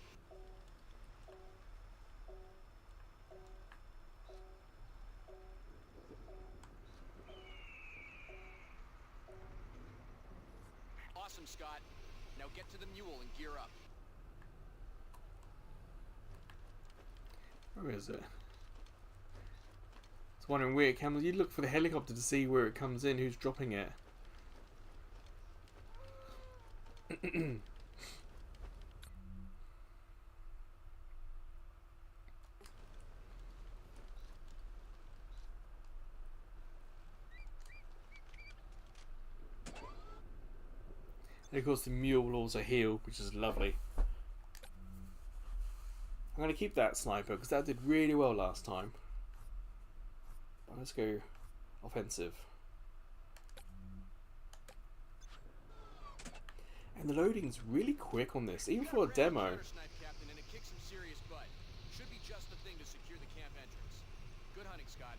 Awesome, Scott. Now get to the mule and gear up. Where is it? I was wondering where it comes. You'd look for the helicopter to see where it comes in, who's dropping it. And of course the mule will also heal, which is lovely. I'm going to keep that sniper because that did really well last time. But let's go offensive. And the loading's really quick on this, even for a demo. Captain, and it kicks some serious butt. Should be just the thing to secure the camp entrance. Good hunting, Scott.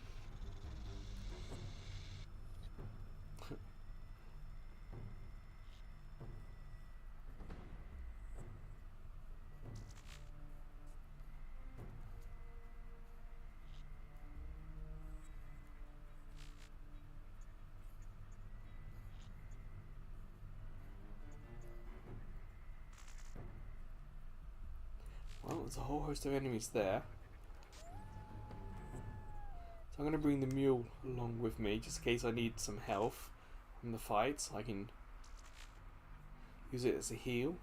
Well, there's a whole host of enemies there. So I'm going to bring the mule along with me, just in case I need some health from the fight. I can use it as a heal.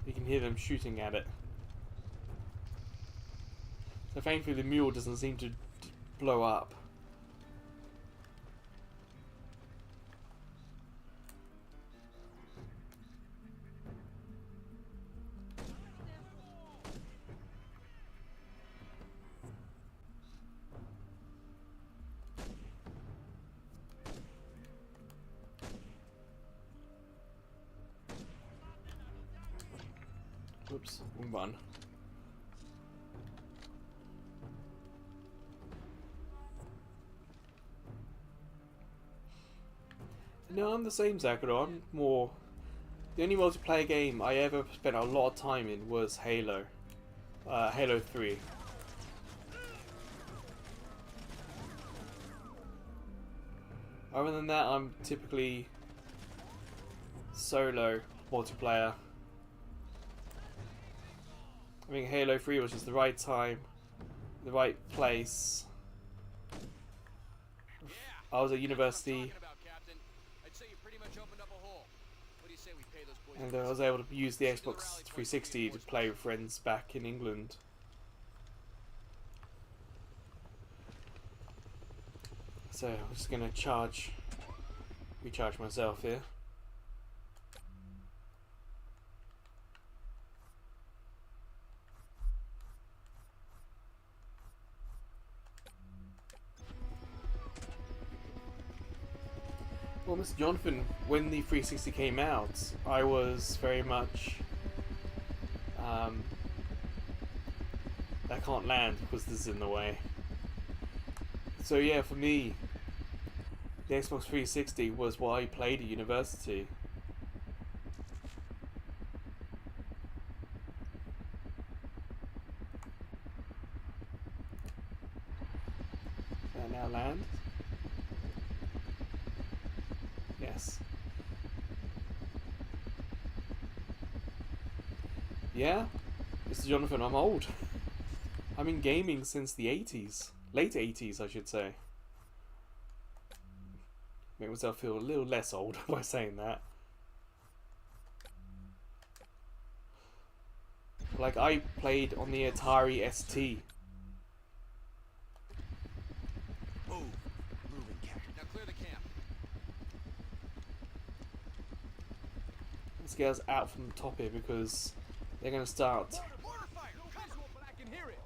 You can hear them shooting at it. So thankfully the mule doesn't seem to blow up. Whoops, wrong button. No, I'm the same, Zakuro. I'm more... The only multiplayer game I ever spent a lot of time in was Halo. Halo 3. Other than that, I'm typically solo multiplayer. I think Halo 3 was just the right time, the right place. I was at university, and I was able to use the Xbox 360 to play with friends back in England. So I'm just gonna recharge myself here. Well, Mr. Jonathan, when the 360 came out, I was very much I can't land because this is in the way. So yeah, for me, the Xbox 360 was what I played at university. Can I now land? Yes. Yeah, Mr. Jonathan, I'm old. I've been gaming since the 80s. Late 80s, I should say. Make myself feel a little less old by saying that. Like, I played on the Atari ST. Move. Moving, Captain. Now clear the camp. Let's get us out from the top here because they're going to start Warfighter, visual, but I can hear it.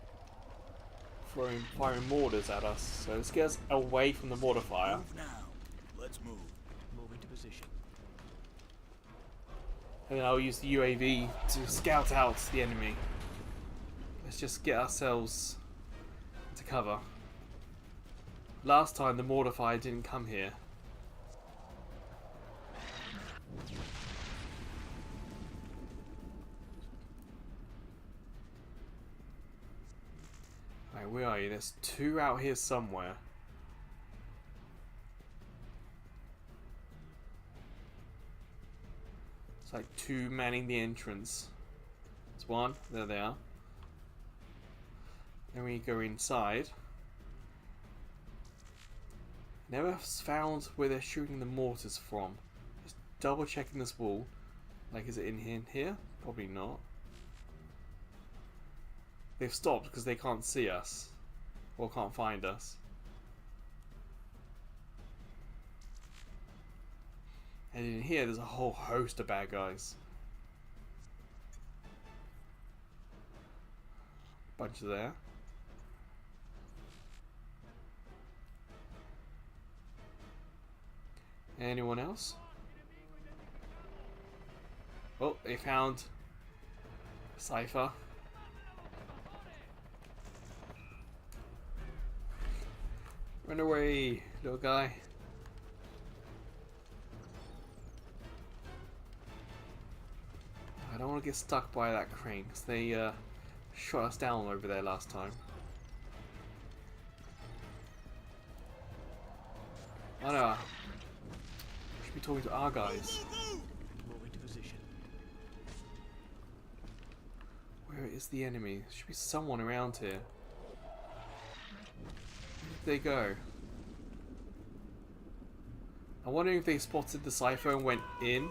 firing mortars at us. So let's get us away from the mortar fire. Move now. Let's move. Move into position. And then I'll use the UAV to scout out the enemy. Let's just get ourselves into cover. Last time the mortar fire didn't come here. Right, where are you? There's two out here somewhere. It's like two manning the entrance. There's one. There they are. Then we go inside. Never found where they're shooting the mortars from. Just double checking this wall. Like, is it in here? Probably not. They've stopped because they can't see us. Or can't find us. And in here there's a whole host of bad guys. Bunch of there. Anyone else? Oh, they found Cypher. Run away, little guy. I don't want to get stuck by that crane because they shot us down over there last time. Oh no. We should be talking to our guys. Move into position. Where is the enemy? There should be someone around here. Where did they go? I'm wondering if they spotted the Cypher and went in.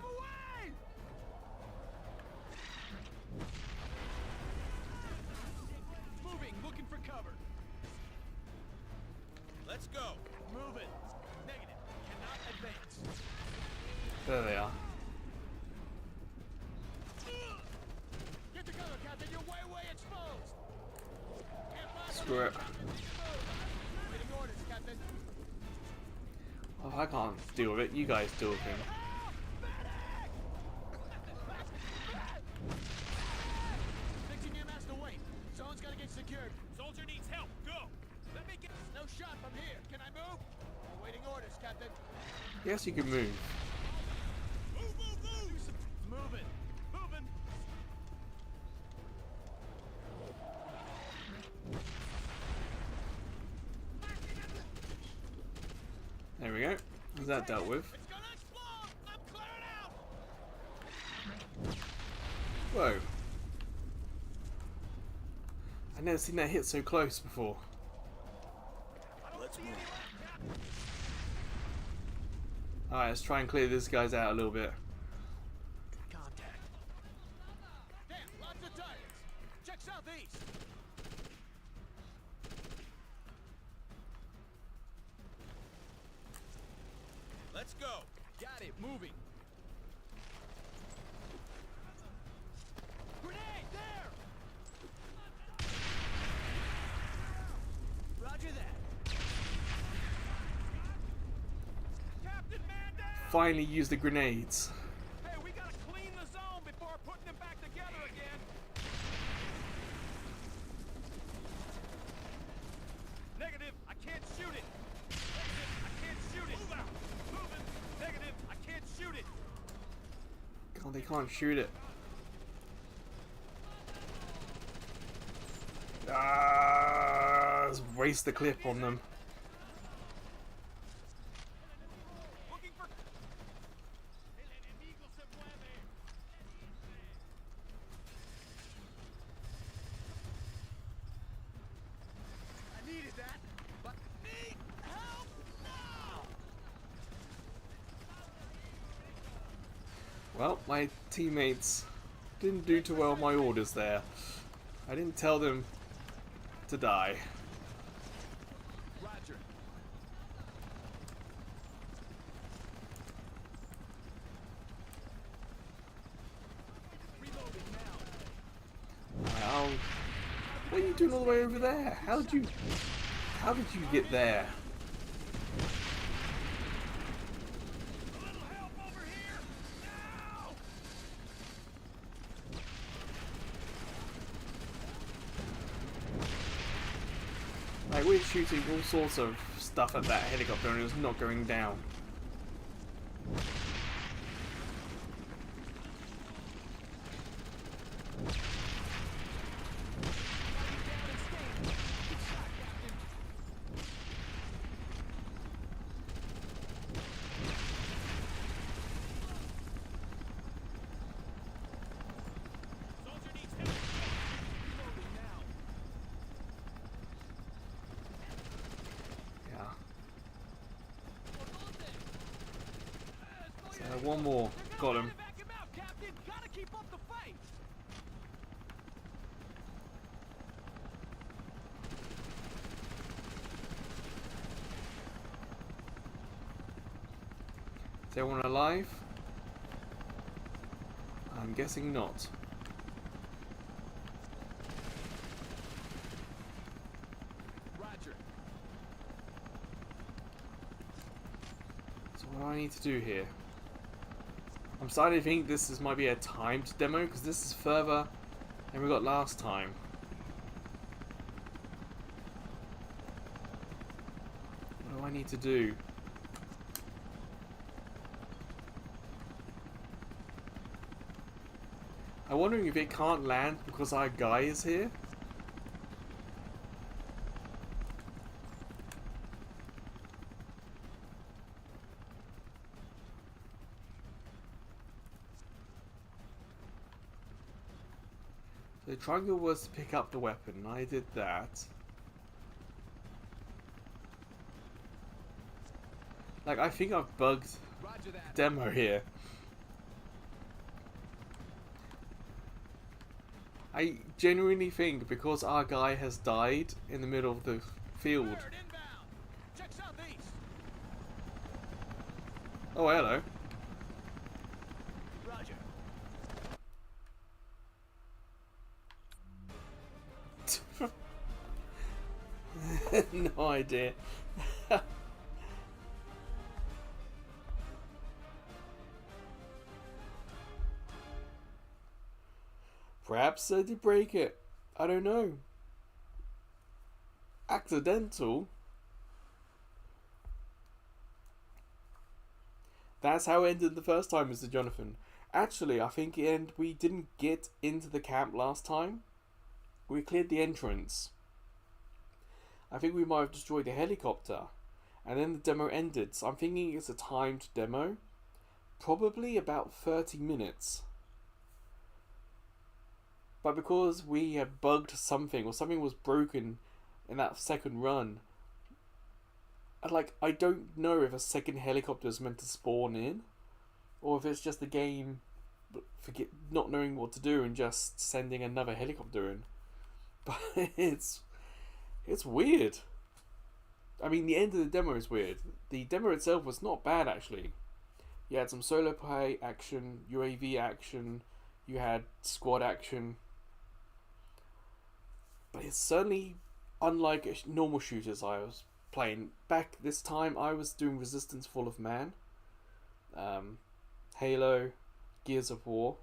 Moving, looking for cover. Let's go. Moving. Negative. Cannot advance. There they are. Get to cover, Captain. You're way exposed. Screw it. Waiting orders, Captain. Oh, I can't deal with it. You guys deal with him. Fixing him has to wait. Zone's gotta get secured. Soldier needs help. Go. Let me get. No shot from here. Can I move? Waiting orders, Captain. Yes, you can move. Move. Moving. we go. Is that dealt with? It's gonna explode! I'm clearing out! Whoa. I've never seen that hit so close before. Let's move. Alright, let's try and clear this guy's out a little bit. Contact. Damn, lots of targets. Check southeast. Let's go. Got it. Moving. Grenade there. Roger that. Captain, man down. Finally use the grenades. Hey, we gotta clean the zone before putting them back together again. Negative, I can't shoot it. Negative, I can't shoot it. Move out. Moving. Negative, I can't shoot it. God, they can't shoot it. Let's waste the clip on them. Looking for. El enemigo se mueve. I needed that, but need help now. Well, my teammates didn't do too well with my orders there. I didn't tell them to die. Roger. Reloading now. How? What are you doing all the way over there? How did you get there? A little help over here. Now. Like, we're shooting all sorts of stuff at that helicopter and it's not going down. Soldier needs help. Reloading now. Yeah. So one more. Got him. Back him out, Captain. Gotta keep up the fight. Is everyone alive? I'm guessing not. Roger. So what do I need to do here? I'm starting to think this might be a timed demo because this is further than we got last time. What do I need to do? I'm wondering if it can't land because our guy is here. The triangle was to pick up the weapon. I did that. Like, I think I've bugged Roger the that. demo here. I genuinely think because our guy has died in the middle of the field. Bird inbound. Check southeast. Oh, hello. Roger. No idea. Perhaps I did break it. I don't know. Accidental? That's how it ended the first time, Mr. Jonathan. Actually, I think we didn't get into the camp last time. We cleared the entrance. I think we might have destroyed the helicopter. and then the demo ended. So I'm thinking it's a timed demo, probably about 30 minutes. But because we had bugged something, or something was broken in that second run, I don't know if a second helicopter is meant to spawn in, or if it's just the game not knowing what to do and just sending another helicopter in. But it's weird. I mean, the end of the demo is weird. The demo itself was not bad, actually. You had some solo play action, UAV action, you had squad action. But it's certainly unlike normal shooters I was playing. Back this time, I was doing Resistance Fall of Man, Halo, Gears of War.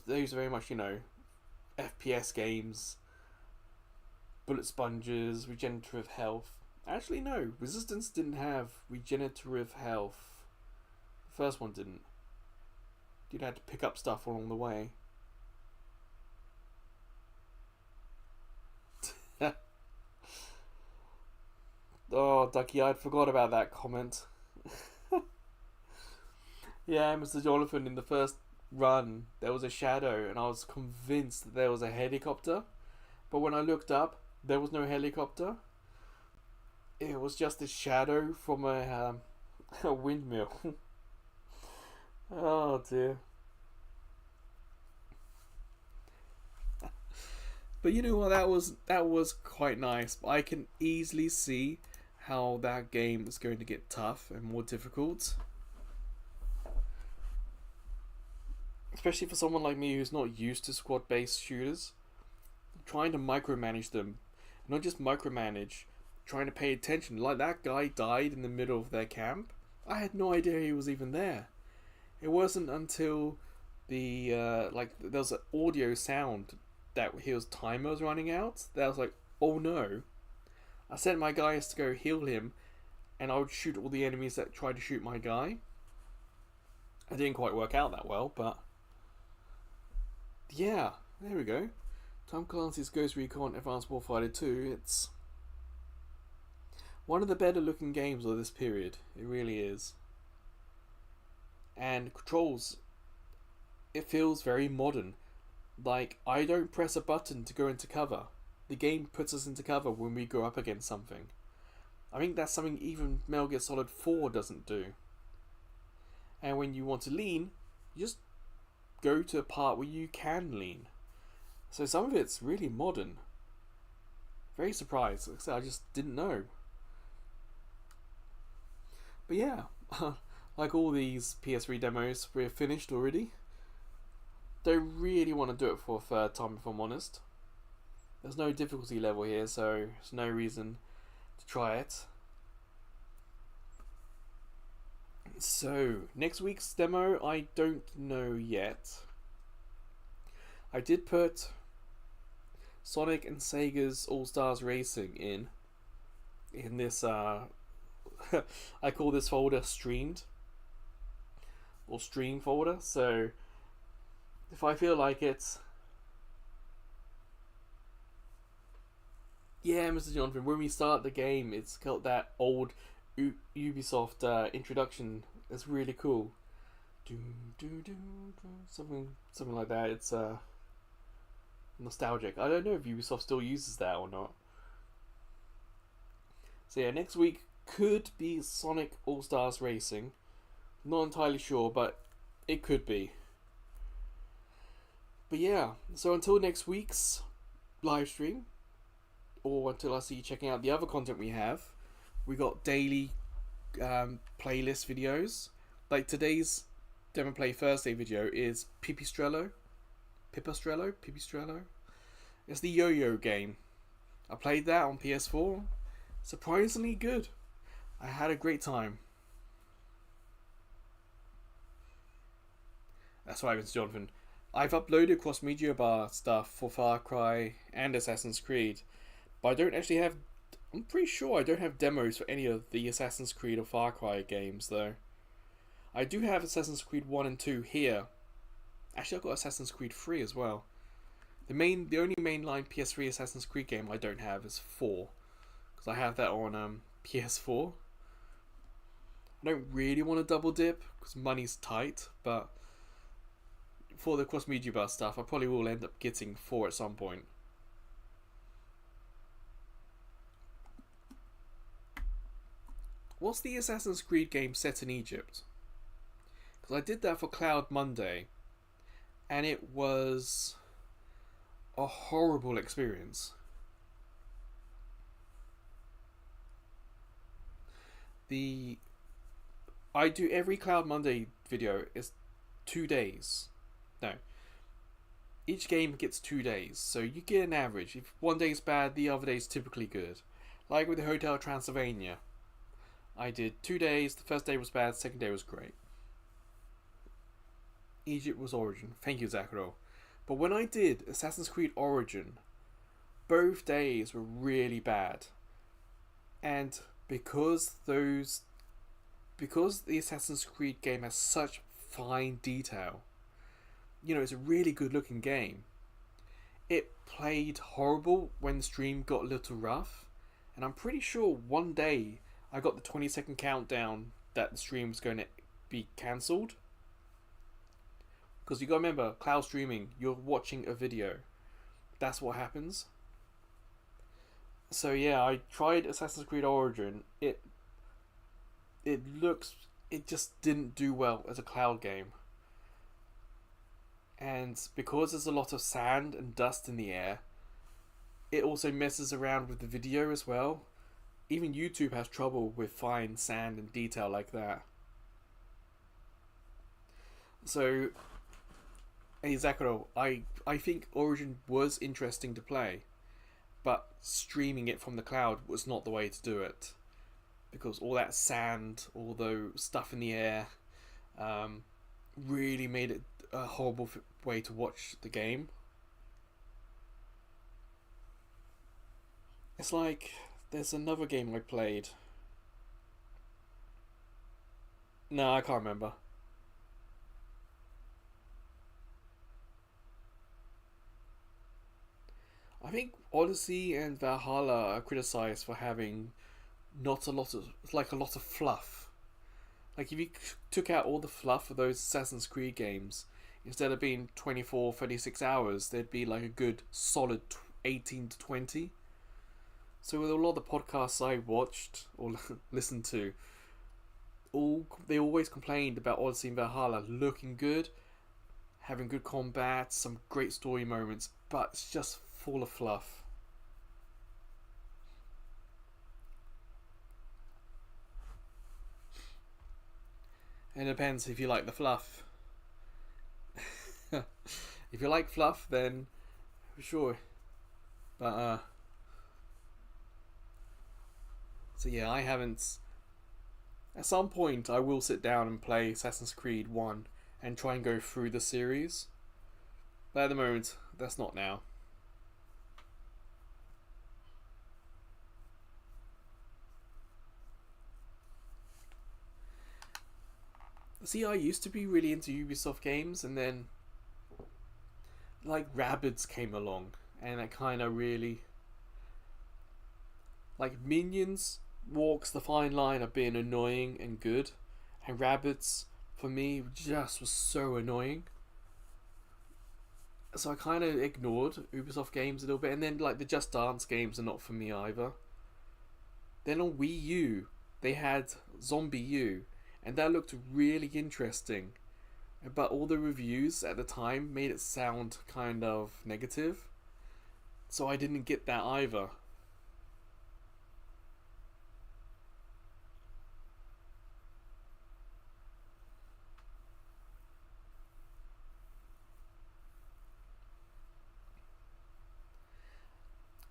Those are very much, FPS games, bullet sponges, regenerative health. Actually, no, Resistance didn't have regenerative health. The first one didn't. You'd had to pick up stuff along the way. Oh, Ducky, I'd forgot about that comment. Yeah, Mr. Jonathan, in the first run, there was a shadow, and I was convinced that there was a helicopter. But when I looked up, there was no helicopter. It was just a shadow from a windmill. Oh dear. But you know what? That was quite nice. I can easily see how that game is going to get tough and more difficult, especially for someone like me who's not used to squad-based shooters. Trying to micromanage them, not just micromanage, trying to pay attention. Like, that guy died in the middle of their camp. I had no idea he was even there. It wasn't until there was an audio sound that his timer was running out that I was like, oh no. I sent my guys to go heal him, and I would shoot all the enemies that tried to shoot my guy. It didn't quite work out that well, but yeah, there we go. Tom Clancy's Ghost Recon Advanced Warfighter 2. It's one of the better looking games of this period. It really is. And controls, it feels very modern. Like, I don't press a button to go into cover. The game puts us into cover when we go up against something. I think that's something even Metal Gear Solid 4 doesn't do. And when you want to lean, you just go to a part where you can lean. So some of it's really modern. Very surprised. Like I said, I just didn't know. But yeah, like all these PS3 demos, we're finished already. Don't really want to do it for a third time, if I'm honest. There's no difficulty level here, so there's no reason to try it. So, next week's demo, I don't know yet. I did put Sonic and Sega's All-Stars Racing in this, I call this folder Streamed, or Stream folder, so if I feel like it. Yeah, Mr. Jonathan, when we start the game, it's got that old Ubisoft introduction. It's really cool. Something like that. It's nostalgic. I don't know if Ubisoft still uses that or not. So yeah, next week could be Sonic All-Stars Racing. Not entirely sure, but it could be. But yeah, so until next week's live stream, or until I see you checking out the other content we have, we got daily playlist videos. Like today's Demo Play Thursday video is Pipistrello. It's the yo-yo game. I played that on PS4. Surprisingly good. I had a great time. That's right, Mr. Jonathan. I've uploaded cross-media bar stuff for Far Cry and Assassin's Creed, but I don't actually have. I'm pretty sure I don't have demos for any of the Assassin's Creed or Far Cry games, though. I do have Assassin's Creed 1 and 2 here. Actually, I've got Assassin's Creed 3 as well. The only mainline PS3 Assassin's Creed game I don't have is 4, because because I have that on PS4. I don't really want to double dip because money's tight, but for the cross media bar stuff, I probably will end up getting 4 at some point. What's the Assassin's Creed game set in Egypt? Because I did that for Cloud Monday, and it was a horrible experience. I do every Cloud Monday video is 2 days. No. Each game gets 2 days, so you get an average. If one day is bad, the other day is typically good. Like with the Hotel Transylvania. I did 2 days, the first day was bad, the second day was great. Egypt was Origin. Thank you, Zakaro. But when I did Assassin's Creed Origin, both days were really bad. And because the Assassin's Creed game has such fine detail, you know, it's a really good looking game. It played horrible when the stream got a little rough, and I'm pretty sure one day I got the 20-second countdown that the stream was going to be cancelled. Because you gotta remember, cloud streaming, you're watching a video. That's what happens. So yeah, I tried Assassin's Creed Origin. It just didn't do well as a cloud game. And because there's a lot of sand and dust in the air, it also messes around with the video as well. Even YouTube has trouble with fine sand and detail like that. So, hey Zakaro, I think Origin was interesting to play, but streaming it from the cloud was not the way to do it. Because all that sand, all the stuff in the air, really made it a horrible way to watch the game. It's like there's another game I played. No, I can't remember. I think Odyssey and Valhalla are criticized for having not a lot of, like a lot of fluff. Like if you took out all the fluff of those Assassin's Creed games, instead of being 24, 36 hours, there'd be like a good solid 18 to 20. So with a lot of the podcasts I watched or listened to, they always complained about Odyssey and Valhalla looking good, having good combat, some great story moments, but it's just full of fluff. And it depends if you like the fluff. If you like fluff, then sure. But so yeah, I haven't. At some point, I will sit down and play Assassin's Creed 1 and try and go through the series. But at the moment, that's not now. See, I used to be really into Ubisoft games, and then like Rabbids came along, and that kind of really, like, Minions walks the fine line of being annoying and good, and Rabbids for me just was so annoying. So I kind of ignored Ubisoft games a little bit, and then like the Just Dance games are not for me either. Then on Wii U, they had Zombie U, and that looked really interesting. But all the reviews at the time made it sound kind of negative. So I didn't get that either.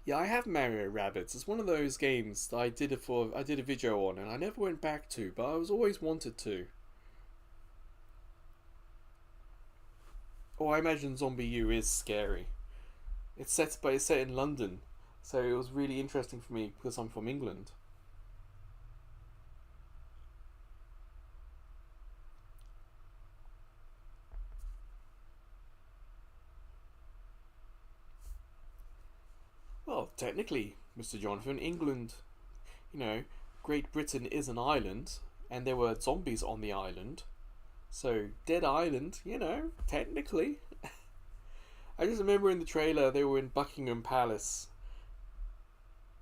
Yeah, I have Mario Rabbids. It's one of those games that I did a video on, and I never went back to, but I was always wanted to. Oh, I imagine Zombie U is scary. It's set in London, so it was really interesting for me because I'm from England. Well, technically, Mr. Jonathan, England you know, Great Britain is an island, and there were zombies on the island. So, Dead Island, you know, technically. I just remember in the trailer they were in Buckingham Palace.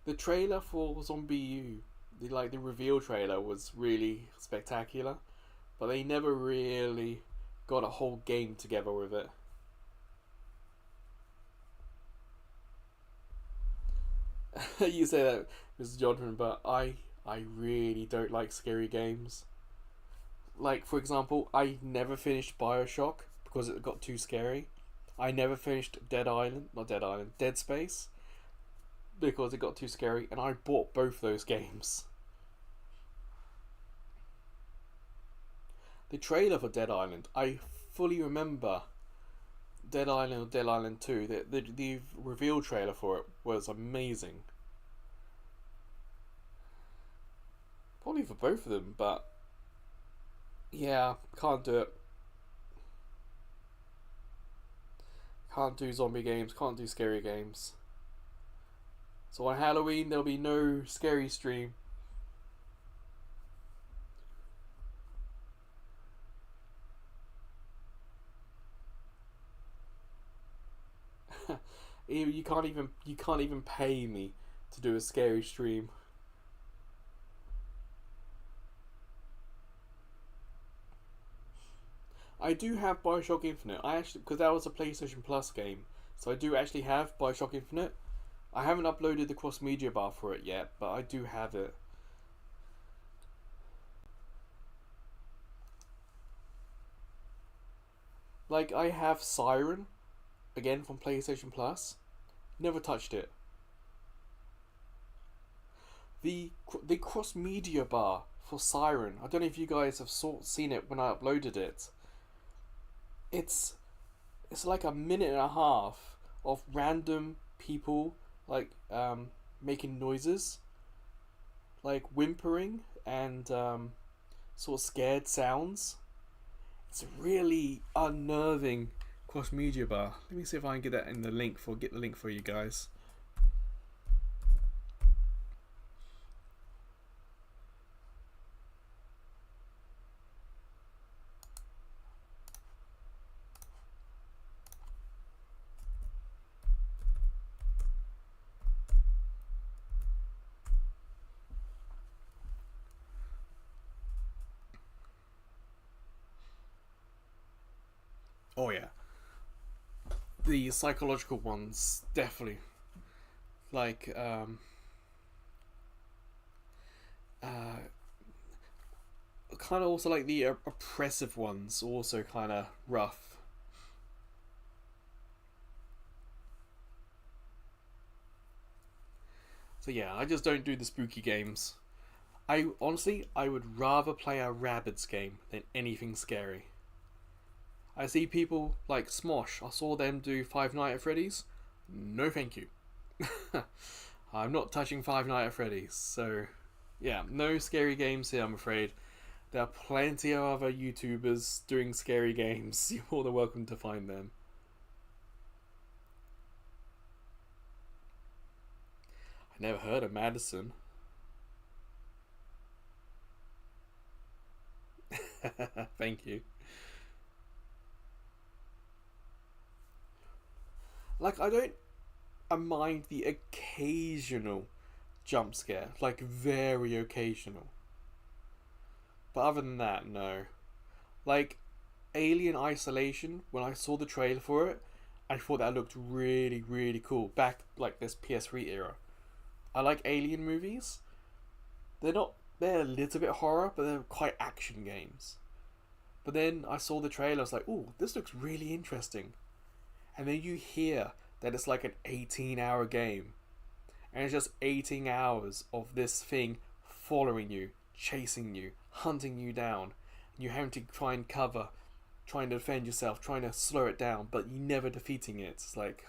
The trailer for Zombie U, the reveal trailer, was really spectacular, but they never really got a whole game together with it. You say that, Mr. Johnson, but I really don't like scary games. Like, for example, I never finished Bioshock because it got too scary. I never finished Dead Space because it got too scary, and I bought both those games. The trailer for Dead Island, I fully remember Dead Island or Dead Island 2. The reveal trailer for it was amazing. Probably for both of them, but yeah, can't do it. Can't do zombie games, can't do scary games. So on Halloween, there'll be no scary stream. You can't even pay me to do a scary stream. I do have Bioshock Infinite. Because that was a PlayStation Plus game, so I do actually have Bioshock Infinite. I haven't uploaded the cross media bar for it yet, but I do have it. Like, I have Siren, again from PlayStation Plus. Never touched it. The cross media bar for Siren, I don't know if you guys have seen it when I uploaded it. It's like a minute and a half of random people like making noises, like whimpering and sort of scared sounds. It's a really unnerving cross media bar. Let me see if I can get that in the link get the link for you guys. Oh yeah, the psychological ones definitely. Like kind of also like the oppressive ones, also kind of rough. So yeah, I just don't do the spooky games. I would rather play a Rabbids game than anything scary. I see people like Smosh. I saw them do Five Nights at Freddy's. No, thank you. I'm not touching Five Nights at Freddy's. So, yeah, no scary games here, I'm afraid. There are plenty of other YouTubers doing scary games. You're more than welcome to find them. I never heard of Madison. Thank you. Like, I don't mind the occasional jump scare, like very occasional. But other than that, no. Like, Alien Isolation, when I saw the trailer for it, I thought that looked really, really cool. Back, like, this PS3 era. I like Alien movies. They're a little bit horror, but they're quite action games. But then I saw the trailer, I was like, ooh, this looks really interesting. And then you hear that it's like an 18-hour game. And it's just 18 hours of this thing following you, chasing you, hunting you down. You having to find cover, trying to defend yourself, trying to slow it down, but you never defeating it. It's like,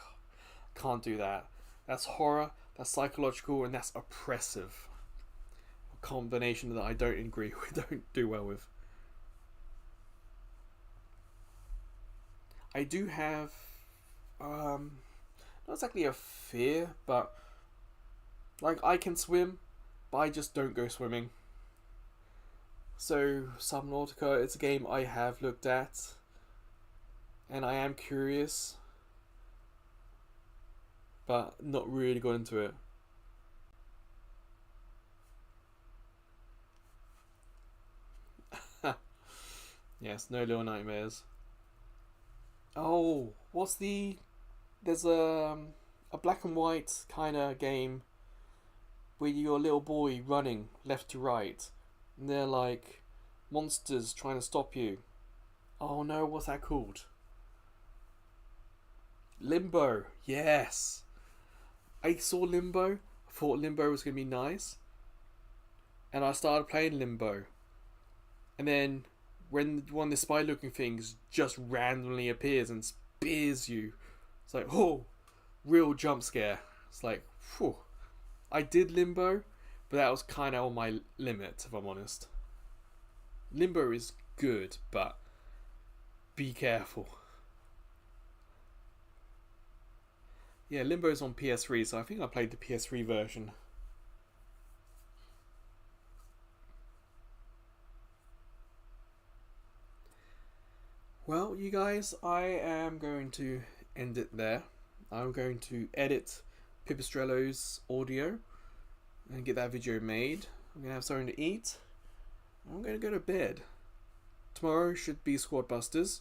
can't do that. That's horror, that's psychological, and that's oppressive. A combination that I don't agree with, don't do well with. I do have not exactly a fear, but like I can swim, but I just don't go swimming. So Subnautica, it's a game I have looked at, and I am curious, but not really got into it. Yes, no Little Nightmares. Oh, what's the... There's a black and white kind of game where you're a little boy running left to right, and they're like monsters trying to stop you. Oh no, what's that called? Limbo. Yes. I saw Limbo. I thought Limbo was going to be nice. And I started playing Limbo. And then when one of the spy looking things just randomly appears and spears you, it's like, oh, real jump scare. It's like, whew. I did Limbo, but that was kind of on my limit, if I'm honest. Limbo is good, but be careful. Yeah, Limbo's on PS3, so I think I played the PS3 version. Well, you guys, I am going to end it there. I'm going to edit Pipistrello's audio and get that video made. I'm going to have something to eat. I'm going to go to bed. Tomorrow should be Squad Busters.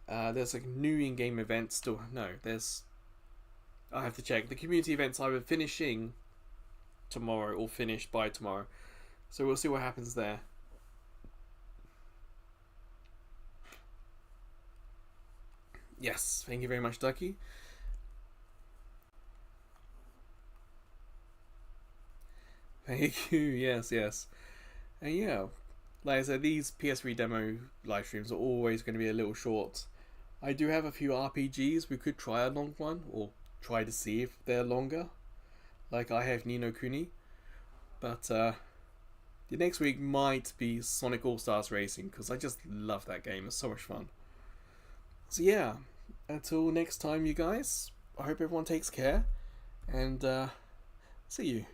There's a new in-game event still. No, there's... I have to check. The community event's either finishing tomorrow or finished by tomorrow. So we'll see what happens there. Yes, thank you very much, Ducky. Thank you, yes. And yeah, like I said, these PS3 demo live streams are always going to be a little short. I do have a few RPGs. We could try a long one, or try to see if they're longer. Like I have Ni no Kuni. But the next week might be Sonic All-Stars Racing, because I just love that game. It's so much fun. So yeah, until next time, you guys, I hope everyone takes care, and see you.